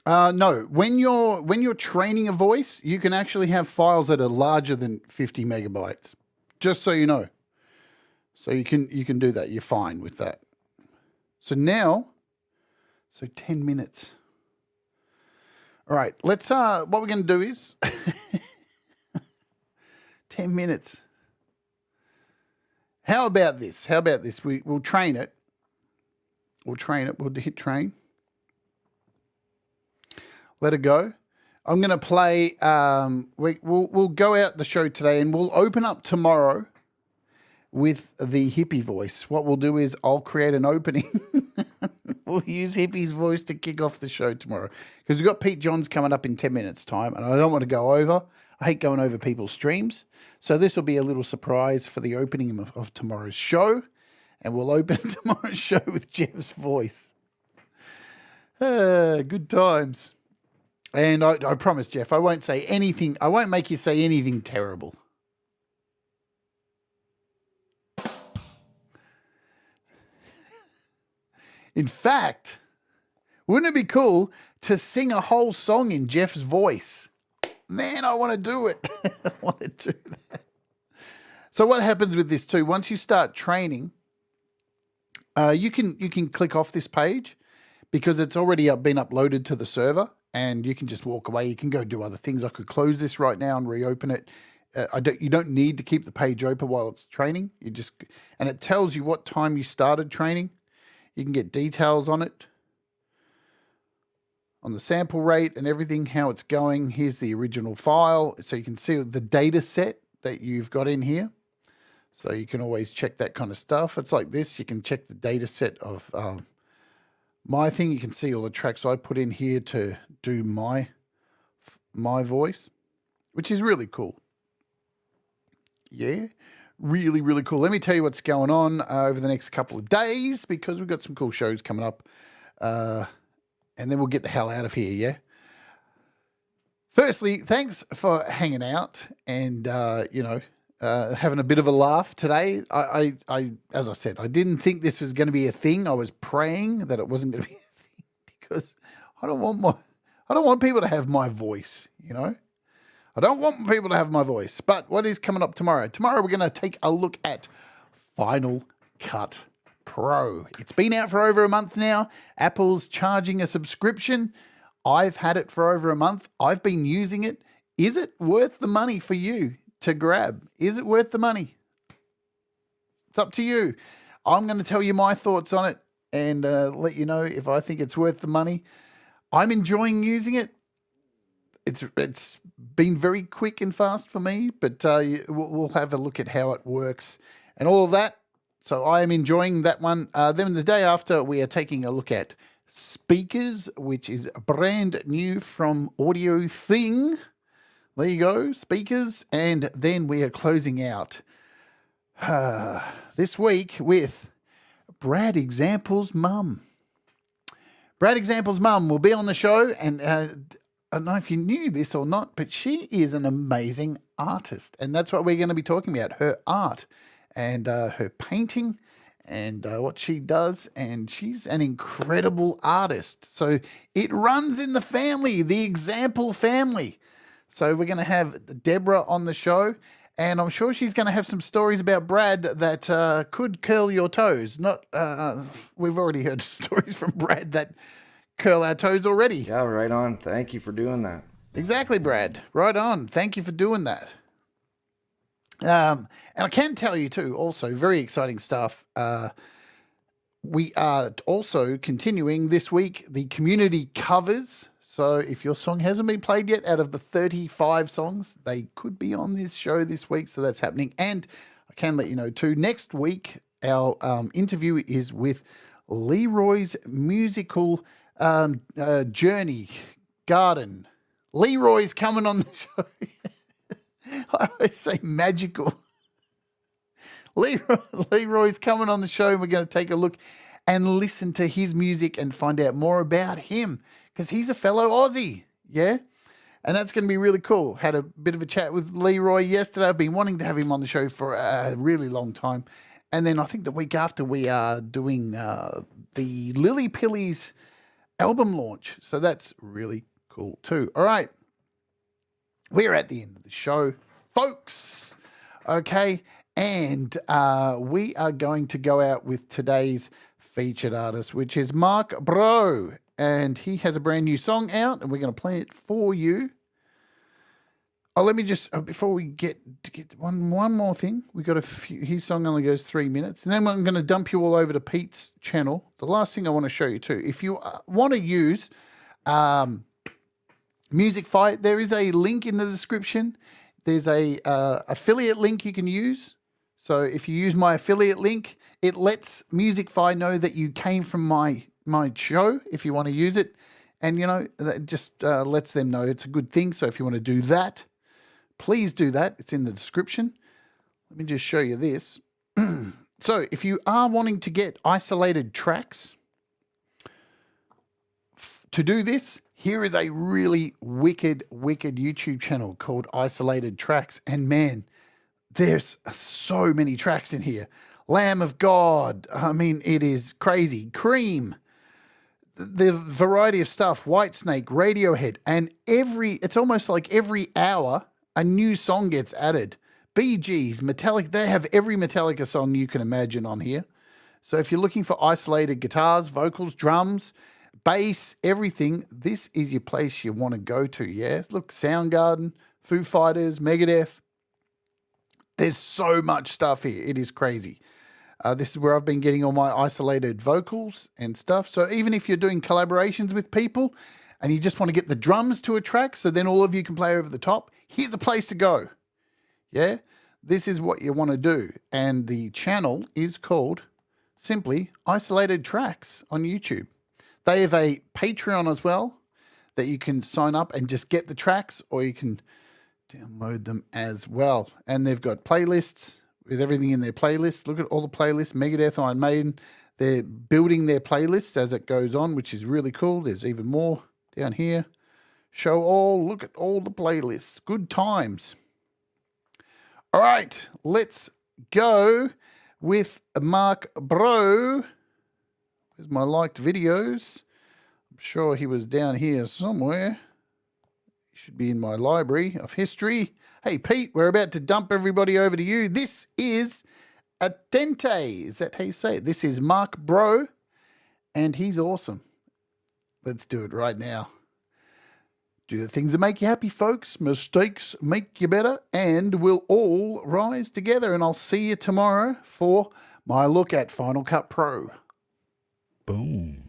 A: No, when you're training a voice, you can actually have files that are larger than 50 megabytes. Just so you know. So you can do that. You're fine with that. So now, 10 minutes. All right, let's what we're going to do is 10 minutes. How about this? We'll train it. We'll hit train. Let it go. I'm going to play, we'll go out the show today and we'll open up tomorrow with the hippie voice. What we'll do is I'll create an opening. We'll use hippie's voice to kick off the show tomorrow because we've got Pete Johns coming up in 10 minutes time and I don't want to go over. I hate going over people's streams. So this will be a little surprise for the opening of tomorrow's show. And we'll open tomorrow's show with Jeff's voice. Good times. And I promise, Jeff, I won't say anything. I won't make you say anything terrible. In fact, wouldn't it be cool to sing a whole song in Jeff's voice? Man, I want to do it. I want to do that. So what happens with this too, once you start training, you can click off this page, because it's already been uploaded to the server, and you can just walk away. You can go do other things. I could close this right now and reopen it. You don't need to keep the page open while it's training. And it tells you what time you started training. You can get details on it, on the sample rate and everything, how it's going. Here's the original file, so you can see the data set that you've got in here. So you can always check that kind of stuff. It's like this. You can check the data set of my thing. You can see all the tracks I put in here to do my voice, which is really cool. Yeah, really, really cool. Let me tell you what's going on over the next couple of days, because we've got some cool shows coming up. And then we'll get the hell out of here, yeah? Firstly, thanks for hanging out and, having a bit of a laugh today. I, as I said, I didn't think this was going to be a thing. I was praying that it wasn't going to be a thing, because I don't want people to have my voice, I don't want people to have my voice. But what is coming up tomorrow? Tomorrow we're going to take a look at Final Cut Pro. It's been out for over a month now. Apple's charging a subscription. I've had it for over a month. I've been using it. Is it worth the money for you to grab? Is it worth the money? It's up to you. I'm going to tell you my thoughts on it and let you know if I think it's worth the money. I'm enjoying using it. It's been very quick and fast for me, but we'll have a look at how it works and all of that. So I am enjoying that one. Then the day after, we are taking a look at speakers, which is brand new from Audio Thing. There you go, speakers. And then we are closing out this week with Brad Example's mum. Brad Example's mum will be on the show, and I don't know if you knew this or not, but she is an amazing artist. And that's what we're going to be talking about, her art and her painting and what she does. And she's an incredible artist. So it runs in the family, the Example family. So we're going to have Deborah on the show. And I'm sure she's going to have some stories about Brad that could curl your toes. We've already heard stories from Brad that curl our toes already.
I: Yeah, right on. Thank you for doing that.
A: Exactly, Brad. Right on. Thank you for doing that. And I can tell you too, also very exciting stuff. We are also continuing this week the community covers. So if your song hasn't been played yet, out of the 35 songs, they could be on this show this week. So that's happening. And I can let you know too, next week, our interview is with Leroy's musical journey garden. Leroy's coming on the show. I always say magical. Leroy's coming on the show, and we're going to take a look and listen to his music and find out more about him, because he's a fellow Aussie, yeah? And that's going to be really cool. Had a bit of a chat with Leroy yesterday. I've been wanting to have him on the show for a really long time. And then I think the week after we are doing the Lily Pillies album launch. So that's really cool too. All right. We're at the end of the show, folks. Okay. And we are going to go out with today's featured artist, which is Mark Bro. And he has a brand new song out, and we're going to play it for you. Oh, let me just, before we get one more thing, we got his song only goes 3 minutes. And then I'm going to dump you all over to Pete's channel. The last thing I want to show you too, if you want to use Musicfy, there is a link in the description. There's a affiliate link you can use. So if you use my affiliate link, it lets Musicfy know that you came from my show if you want to use it. And, that just lets them know it's a good thing. So if you want to do that, please do that. It's in the description. Let me just show you this. So if you are wanting to get isolated tracks, to do this, here is a really wicked YouTube channel called Isolated Tracks. And man, there's so many tracks in here. Lamb of God. I mean, it is crazy. Cream. The variety of stuff. Whitesnake, Radiohead. And it's almost like every hour a new song gets added. Bee Gees, Metallica, they have every Metallica song you can imagine on here. So if you're looking for isolated guitars, vocals, drums, bass, everything. This is your place you want to go to, yeah? Look, Soundgarden, Foo Fighters, Megadeth. There's so much stuff here. It is crazy. This is where I've been getting all my isolated vocals and stuff. So even if you're doing collaborations with people and you just want to get the drums to a track so then all of you can play over the top, here's a place to go. Yeah? This is what you want to do. And the channel is called simply Isolated Tracks on YouTube. They have a Patreon as well that you can sign up and just get the tracks, or you can download them as well. And they've got playlists with everything in their playlist. Look at all the playlists. Megadeth, Iron Maiden. They're building their playlists as it goes on, which is really cool. There's even more down here. Show all. Look at all the playlists. Good times. All right, let's go with Mark Bro. Where's my liked videos? I'm sure he was down here somewhere. He should be in my library of history. Hey, Pete, we're about to dump everybody over to you. This is Atente. Is that how you say it? This is Mark Bro, and he's awesome. Let's do it right now. Do the things that make you happy, folks. Mistakes make you better, and we'll all rise together. And I'll see you tomorrow for my look at Final Cut Pro.
H: Boom.